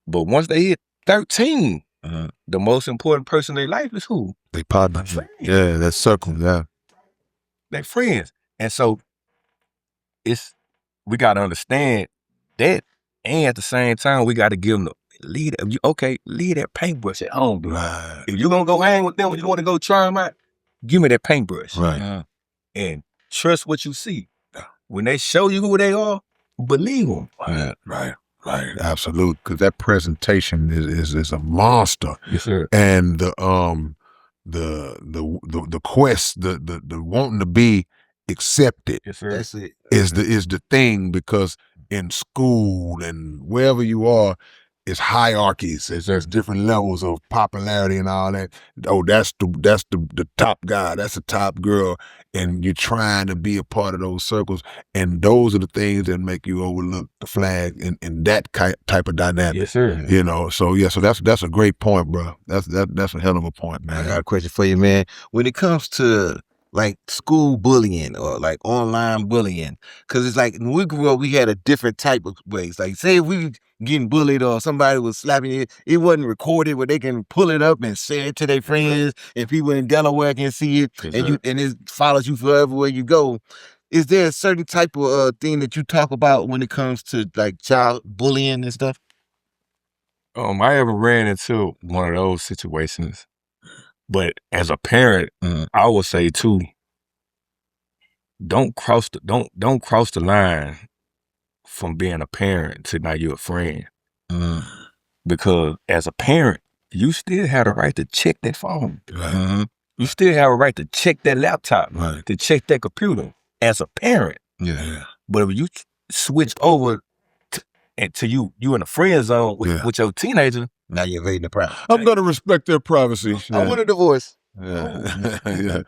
But once they hit 13, the most important person in their life is who? They partner. Yeah, that circle, yeah. They friends. And so we got to understand that And at the same time, we got to give them leave that paintbrush at home, dude. Right. If you're going to go hang with them, you want to go try them out, give me that paintbrush. Right. And trust what you see. When they show you who they are, believe them. Right. Absolutely. Because that presentation is a monster. Yes, sir. And the quest, the wanting to be accepted. Yes, sir. That's it. Is the thing, because in school and wherever you are, it's hierarchies. There's different levels of popularity and all that. Oh, that's the top guy. That's the top girl, and you're trying to be a part of those circles. And those are the things that make you overlook the flag in that type of dynamic. Yes, sir. You know. So yeah. So that's a great point, bro. That's a hell of a point, man. I got a question for you, man. When it comes to like school bullying or like online bullying, because it's like when we grew up, we had a different type of ways. Like say if we getting bullied or somebody was slapping you, it wasn't recorded where they can pull it up and say it to their friends and people in Delaware can see it, Yes, and it follows you forever where you go. Is there a certain type of thing that you talk about when it comes to like child bullying and stuff? I ever ran into one of those situations, but as a parent, I would say too, don't cross the line from being a parent to now you're a friend. Because as a parent, you still have the right to check that phone. Right. You still have a right to check that laptop, Right. to check that computer as a parent. Yeah. But if you switched over to you in a friend zone with your teenager, Now you're invading the privacy. I'm gonna respect their privacy. I want a divorce. Yeah. Yeah.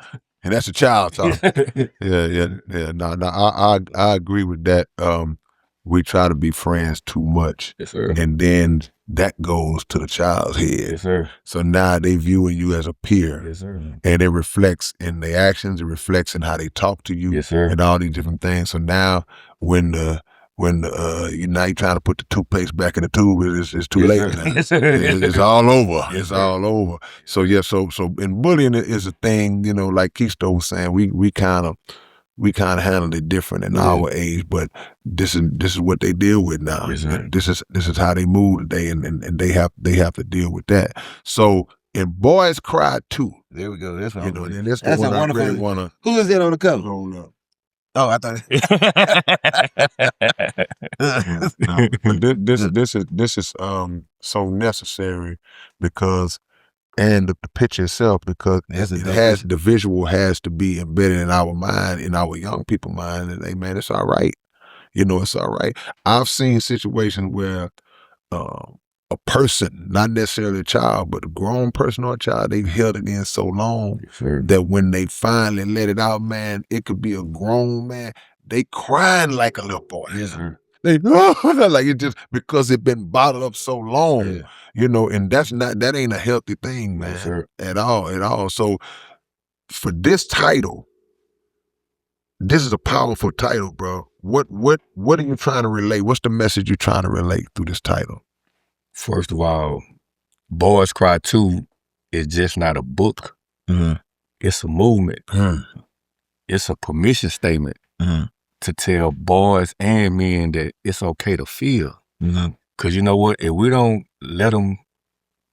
And that's a child talk. Yeah. No, I agree with that. We try to be friends too much. Yes, sir. And then that goes to the child's head. Yes, sir. So now they viewing you as a peer. Yes, sir. And it reflects in their actions, it reflects in how they talk to you. Yes, sir. And all these different things. So now when you're now trying to put the toothpaste back in the tube, it's too late now. Yes, sir. It's all over. Yes, It's sir. all over. So yeah, so and bullying is a thing, you know, like Keisto was saying, we kind of handled it different in our age, but this is what they deal with now. Yes, sir. This is how they move today, and they have to deal with that. So in Boys Cry 2, There we go. That's what you I'm know, doing. and that's the That's a one I wonderful. really want to Who is that on the cover? roll up. Oh, I thought. This is so necessary because, and the picture itself, because the visual has to be embedded in our mind, in our young people's mind, and hey man, it's all right. You know, it's all right. I've seen situations where a person, not necessarily a child, but a grown person or a child, they've held it in so long that when they finally let it out, man, it could be a grown man. They crying like a little boy. Yes, sir. They like it just because it been bottled up so long, you know, and that ain't a healthy thing, man, at all. So for this title, this is a powerful title, bro. What are you trying to relate? What's the message you're trying to relate through this title? First of all, Boys Cry 2 is just not a book. Mm-hmm. It's a movement. Mm-hmm. It's a permission statement Mm-hmm. to tell boys and men that it's okay to feel. Mm-hmm. Because you know what? If we don't let them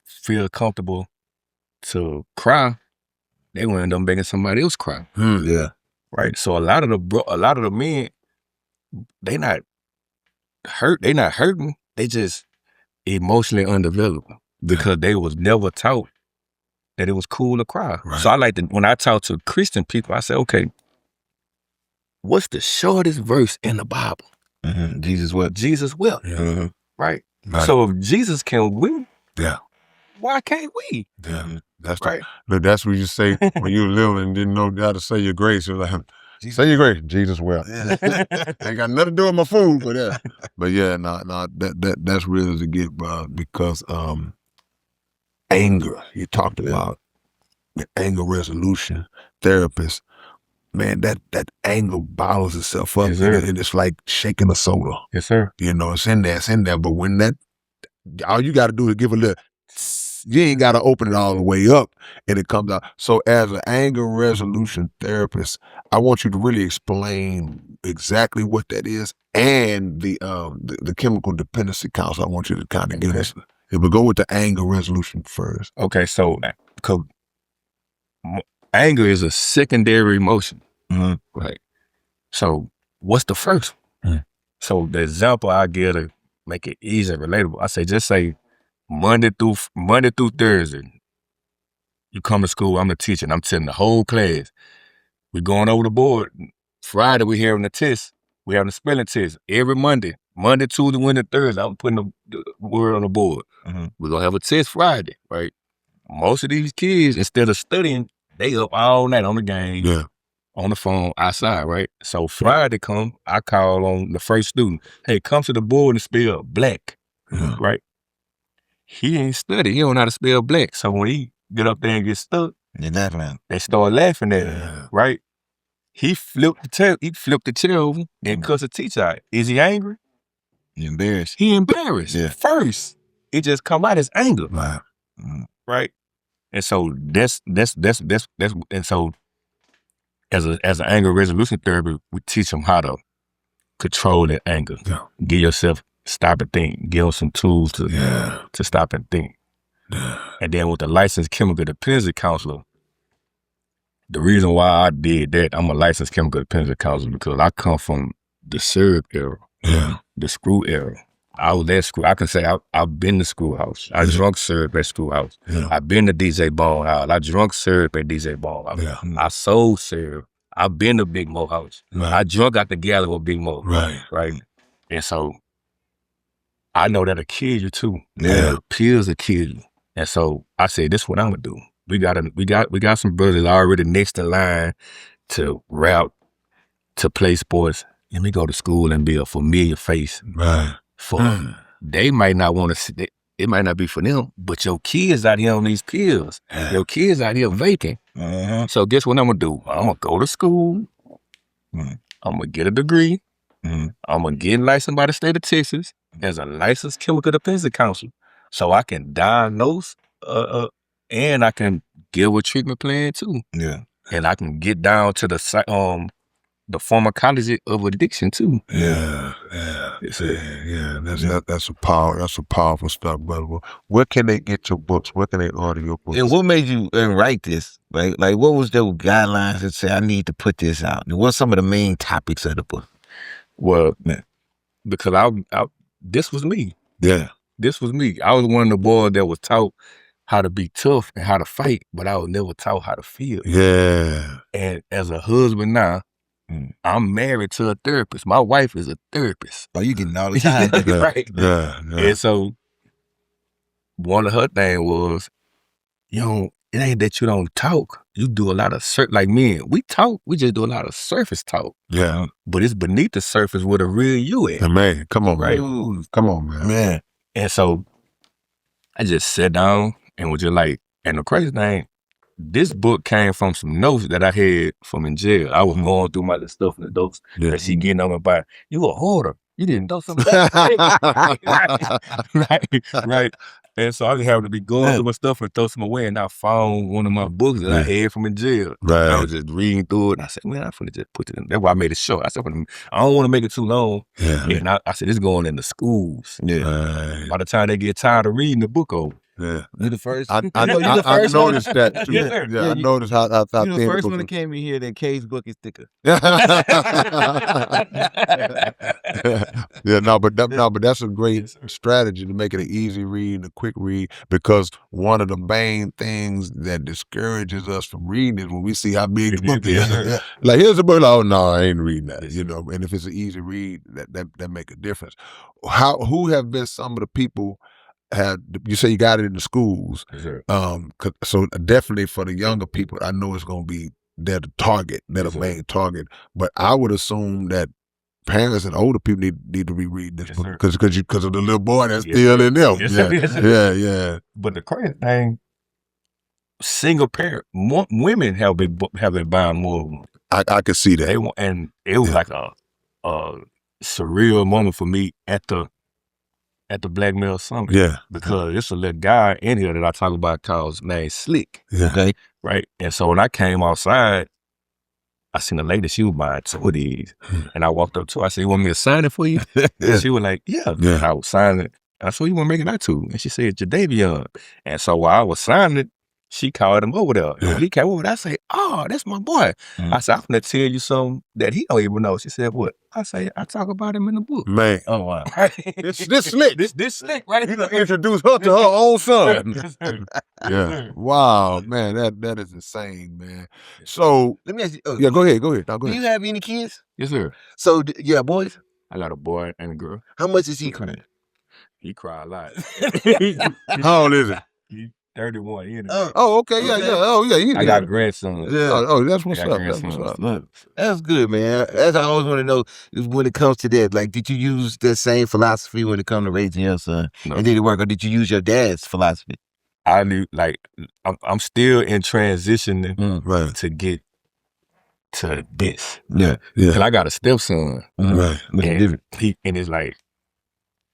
feel comfortable to cry, they will end up making somebody else cry. Yeah. Right? So a lot of the men, they not hurting. They just emotionally undeveloped because they was never taught that it was cool to cry. Right. So I like to, when I talk to Christian people, I say, okay, what's the shortest verse in the Bible? Mm-hmm. Jesus wept. Jesus wept. Yeah. Mm-hmm. Right? Right. So if Jesus can weep, why can't we? Yeah. That's Right. Look, that's what you say when you were little and didn't know how to say your grace. You're like, say your grace, Jesus wept. Ain't got nothing to do with my food, but yeah. But yeah, that's real as it get, bro, because anger, you talked about anger resolution, therapists, man, that anger bottles itself up, Yes, and it's like shaking a soda. Yes, sir. You know, it's in there, but when all you got to do is give a little You ain't got to open it all the way up and it comes out. So as an anger resolution therapist, I want you to really explain exactly what that is and the chemical dependency counsel. I want you to kind of give us. If we go with the anger resolution first. Okay, so anger is a secondary emotion, right? So what's the first one? So the example I give to make it easy and relatable, I say, just say Monday through Thursday, you come to school, I'm the teacher, and I'm telling the whole class, we're going over the board. Friday, we're having the test. We're having the spelling test every Monday. Monday, Tuesday, Wednesday, Thursday, I'm putting the word on the board. We're going to have a test Friday, right? Most of these kids, instead of studying, they up all night on the game, on the phone, outside, right? So Friday come, I call on the first student. Hey, come to the board and spell black, right? He ain't study. He don't know how to spell black. So when he get up there and get stuck, they start laughing at him, right? He flipped the chair over and cussed the teacher out. Is he angry? Embarrassed. He embarrassed. First, it just come out as anger. Wow. Right? And so that's and so as an anger resolution therapy, we teach them how to control that anger. Give yourself, stop and think. Give them some tools to stop and think. And then with the licensed chemical dependency counselor, the reason why I did that, I'm a licensed chemical dependency counselor because I come from the syrup era, the screw era. I was at school. I can say I've been to schoolhouse. I drunk syrup at schoolhouse. I've been to DJ Bone House. I drunk syrup at DJ Bone House. I sold syrup. I've been to Big Mo House. I drunk out the galley with Big Mo. Right. And so I know that'll kill you too. Pills will kill you. And so I said, this is what I'm gonna do. We got some brothers already next in line to rap, to play sports. Let me go to school and be a familiar face. They might not want to see it, might not be for them, but your kids out here on these pills. Your kids out here vaping. So guess what I'm gonna do? I'm gonna go to school. I'm gonna get a degree. I'm gonna get licensed by the state of Texas as a licensed chemical dependency counselor, so I can diagnose and I can give a treatment plan too. And I can get down to the pharmacology of addiction too. That's a powerful stuff, brother. Where can they get your books? Where can they order your books? And what made you write this? Like what was the guidelines that say I need to put this out? And what's some of the main topics of the book? Well, because this was me. This was me. I was one of the boys that was taught how to be tough and how to fight, but I was never taught how to feel. And as a husband now, I'm married to a therapist. My wife is a therapist. Oh, you getting all the time. Right. And so one of her things was, it ain't that you don't talk. You do a lot of like men. We talk, we just do a lot of surface talk. But it's beneath the surface where the real you is. Man, come on, right? Come on, man. And so I just sat down and was just like, and the crazy thing, this book came from some notes that I had from in jail. I was going through my little stuff in the notes that she getting on about. You a hoarder. You didn't know something. Right. And so I just happened to be going through my stuff and throw some away, and I found one of my books that I had from in jail. I was just reading through it, and I said, man, I'm finna just put it in. That's why I made it short. I said, I don't want to make it too long. And I said, it's going in the schools. By the time they get tired of reading the book over. You the first. I noticed that too. I noticed how you the first one that came in here. That K's book is thicker. But that's a great strategy to make it an easy read, a quick read. Because one of the main things that discourages us from reading is when we see how big the book is. Like, here's a book. Oh no, I ain't reading that. And if it's an easy read, that make a difference. Who have been some of the people? You say you got it in the schools. So definitely for the younger people, I know it's going to be they're the target, they're the main target. But I would assume that parents and older people need to reread this book because of the little boy that's still in them. But the crazy thing, single parent, women have been buying more of them. I could see that. And it was like a surreal moment for me at the at the Black Male Summit. Yeah. Because it's a little guy in here that I talk about called named Slick. Yeah. Okay. Right? And so when I came outside, I seen a lady, she was buying two of these. And I walked up to her, I said, "You want me to sign it for you?" And she was like, yeah. And I was signing it. And I said, "You want to make it out to?" And she said, "Jadavion." And so while I was signing it, she called him over there. And when he came over there, I said, "Oh, that's my boy." I said, "I'm going to tell you something that he don't even know." She said, "What?" I said, "I talk about him in the book." Man. Oh, wow. This Slick. This Slick, right? You gonna introduce her to her own son. Yes, sir. Yeah. Yes, sir. Wow, man, that is insane, man. So Let me ask you. yeah, go ahead. No, go Do ahead. you have any kids? Yes, sir. So, you got boys? I got a boy and a girl. How much is he crying? He cry a lot. How old is it? He 31. He in it. Oh, okay, yeah. Oh, yeah. I got grandsons. Yeah. Oh, that's what's I got up. That's grandsons. what's up. That's good, man. That's what I always want to know is when it comes to that. Like, did you use that same philosophy when it comes to raising your son? No. And did it work, or did you use your dad's philosophy? I knew, like, I'm still in transitioning Right. to get to this. Yeah. Yeah. And I got a stepson. Right. Different. And it's like,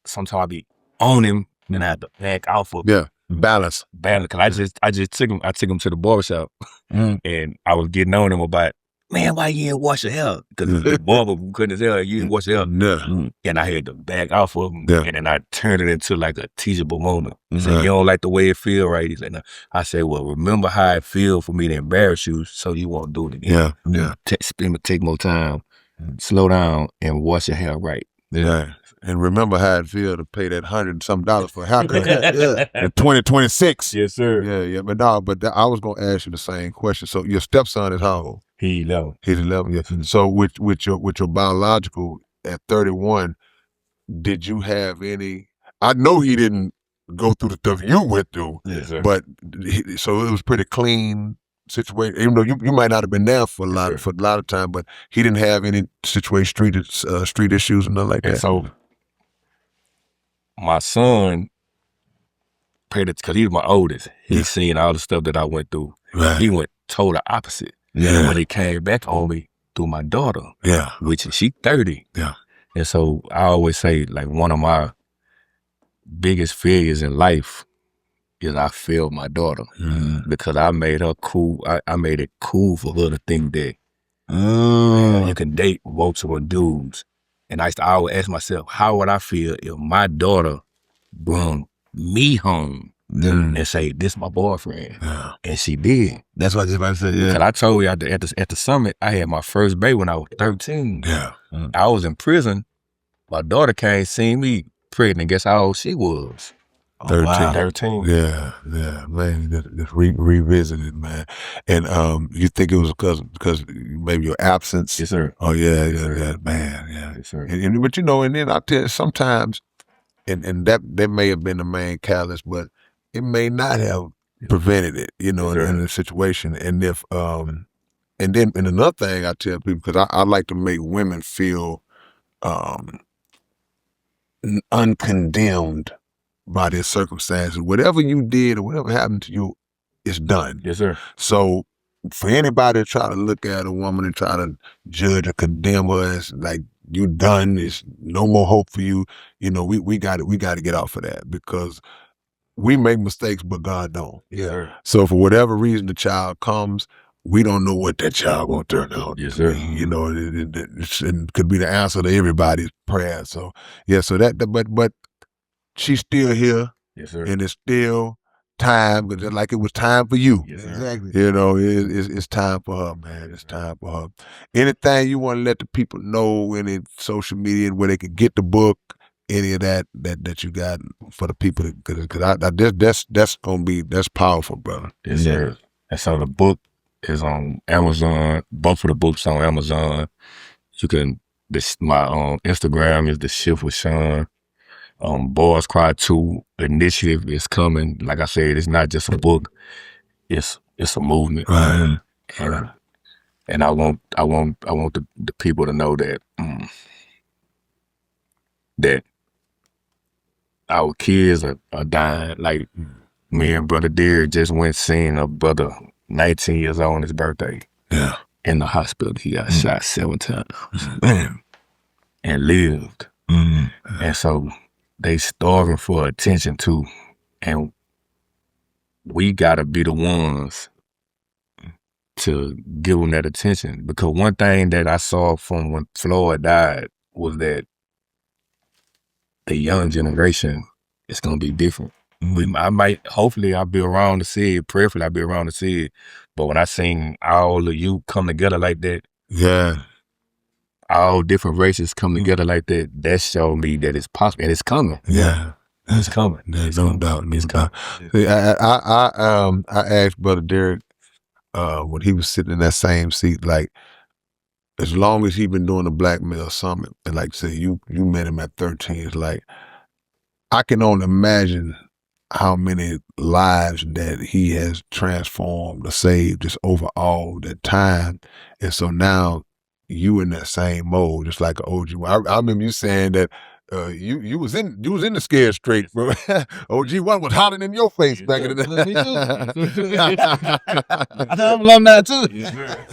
sometimes I be on him and I have to back off of Yeah. Balance. Cause I just took him to the barbershop and I was getting on him about, "Man, why you didn't wash your hair?" Because the barber couldn't tell you didn't wash your hair. Yeah. And I had to back off of him. Yeah. And then I turned it into like a teachable moment. He said, Right. "You don't like the way it feel, right?" He said, "No." I said, "Well, remember how it feel for me to embarrass you so you won't do it again. Yeah. Take more time, slow down, and wash your hair right." Yeah. And remember how it feel to pay that $100 and some for a haircut in 2026. Yes, sir. Yeah. But no, I was gonna ask you the same question. So your stepson is how old? He know. He's 11. Yeah. So with your biological at 31, did you have any? I know he didn't go through the stuff you went through, Yes, sir. but so it was pretty clean situation. Even though you might not have been there for a lot of time, but he didn't have any situation street issues and nothing like And that. so my son paid it because he was my oldest. He seen all the stuff that I went through. Right. He went total opposite. Yeah. When he came back on me through my daughter, Yeah. which she 30. Yeah. And so I always say, like, one of my biggest failures in life is I failed my daughter because I made her cool. I made it cool for her to think that you can date multiple dudes. And I always ask myself, how would I feel if my daughter brought me home and say, "This my boyfriend"? Yeah. And she did. That's what I was about to say. Yeah. Because I told you at the summit, I had my first baby when I was 13. Yeah. I was in prison. My daughter came see me pregnant. Guess how old she was? 13. wow. 13. Yeah, man. Just revisit it, man. And you think it was because maybe your absence? Yes, sir. Oh yeah, man, yeah. Yes, sir. But and then I tell you sometimes, and that may have been the main catalyst, but it may not have prevented it, Yes, sir. in the situation. And if and another thing I tell people, because I like to make women feel uncondemned by their circumstances. Whatever you did or whatever happened to you, it's done. Yes, sir. So for anybody to try to look at a woman and try to judge or condemn her as like you done, there's no more hope for you, we got to get off of that, because we make mistakes, but God don't. Yes, sir. So for whatever reason the child comes, we don't know what that child gonna turn out. Yes, to sir. be. It could be the answer to everybody's prayer. So yeah, but she's still here. Yes, sir. And it's still time, but just like it was time for you. Yes, sir. Exactly. It's time for her, man. It's time for her. Anything you want to let the people know, any social media where they can get the book, any of that you got for the people, because that's powerful, brother. Yes, sir. And so the book is on Amazon. Both of the books on Amazon. You can. My Instagram is The Shift with Shawn. Boys Cry 2 initiative is coming. Like I said, it's not just a book; it's a movement. Right. And I want the people to know that that our kids are dying. Like me and Brother Derek just went seeing a brother 19 years old on his birthday. Yeah. In the hospital, he got shot 7 times Man. and lived. And so they starving for attention too. And we gotta be the ones to give them that attention. Because one thing that I saw from when Floyd died was that the young generation is gonna be different. Hopefully I'll be around to see it, prayerfully I'll be around to see it. But when I seen all of you come together like that, Yeah. all different races come together like that, that showed me that it's possible and it's coming. Yeah. It's coming. There's no doubt. It's coming. See, I asked Brother Derek when he was sitting in that same seat, like, as long as he been doing the Black Male Summit, and like say you met him at 13, it's like I can only imagine how many lives that he has transformed or saved just over all that time. And so now you in that same mode, just like an OG. I remember you saying that you was in the scared straight, bro. OG1 was hollering in your face back in the day. I'm alumni too.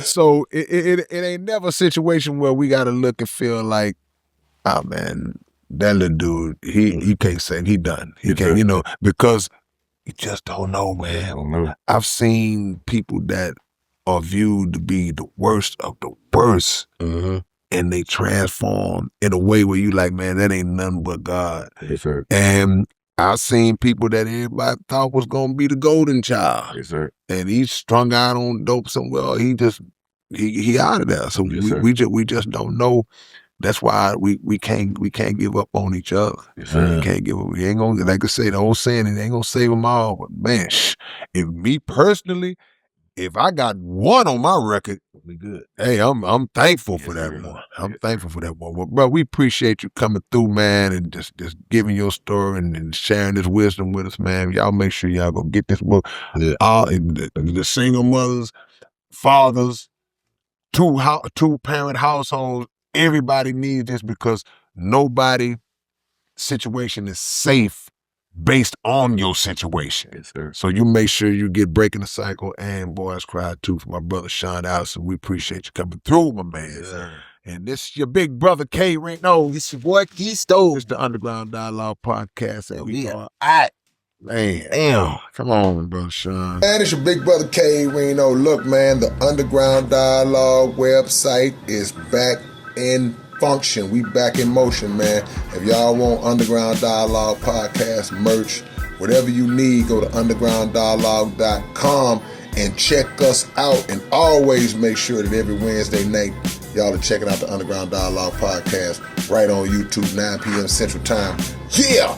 So it ain't never a situation where we gotta look and feel like, oh man, that little dude, he can't say he done. He can't, because you just don't know, man. I don't know. I've seen people that are viewed to be the worst of the worst, and they transform in a way where you like, man, that ain't nothing but God. Yes, sir. And I've seen people that everybody thought was gonna be the golden child, Yes, sir. and he's strung out on dope somewhere. He out of there. So Yes, we just don't know. That's why we can't give up on each other. Yes, sir. We can't give up. We ain't gonna, like I say, the old saying, it ain't gonna save them all. But man, if me personally, if I got one on my record, We good. hey, I'm thankful for Yes, that sir. one. I'm thankful for that one. Well, bro, we appreciate you coming through, man, and just giving your story and sharing this wisdom with us, man. Y'all make sure y'all go get this book. Yeah. All the single mothers, fathers, two-parent households, everybody needs this because nobody situation is safe based on your situation. Yes, sir. So you make sure you get Breaking the Cycle and Boys Cry too for my brother Shawn Allison. We appreciate you coming through, my man. Yes, sir. And this is your big brother K Reno. This your boy Keystone. It's the Underground Dialogue Podcast. And we are man. Damn. Come on, brother Shawn. Man, it's your big brother K Reno. Look, man, the Underground Dialogue website is back in function. We back in motion, man. If y'all want Underground Dialogue podcast merch, whatever you need, go to undergrounddialogue.com and check us out. And always make sure that every Wednesday night, y'all are checking out the Underground Dialogue podcast right on YouTube, 9 p.m. Central Time. Yeah!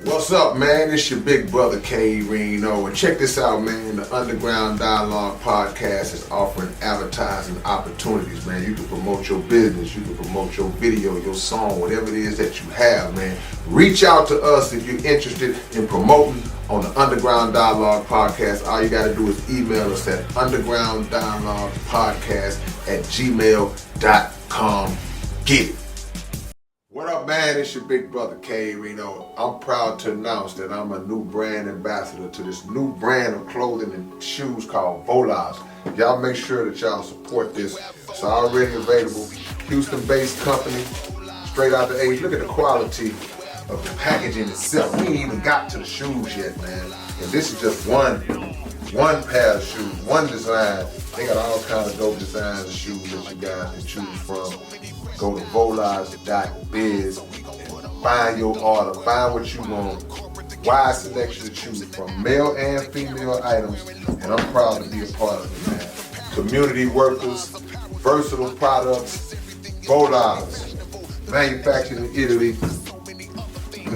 What's up, man? It's your big brother K Reno, and check this out, man. The Underground Dialogue podcast is offering advertising opportunities, man. You can promote your business, you can promote your video, your song, whatever it is that you have, man. Reach out to us if you're interested in promoting on the Underground Dialogue podcast. All you got to do is email us at undergrounddialoguepodcast@gmail.com. Get it. What up, man? It's your big brother, K Reno. I'm proud to announce that I'm a new brand ambassador to this new brand of clothing and shoes called Volage. Y'all make sure that y'all support this. It's already available. Houston-based company, straight out the A. Look at the quality of the packaging itself. We ain't even got to the shoes yet, man. And this is just one pair of shoes, one design. They got all kinds of dope designs of shoes that you guys can choose from. Go to volage.biz and find your order, find what you want. Wide selection to choose from, male and female items, and I'm proud to be a part of it, man. Community workers, versatile products, Volage, manufactured in Italy. Look at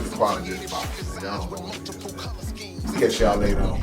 the quality of this box, man. Y'all don't know what it is, man. Catch y'all later on.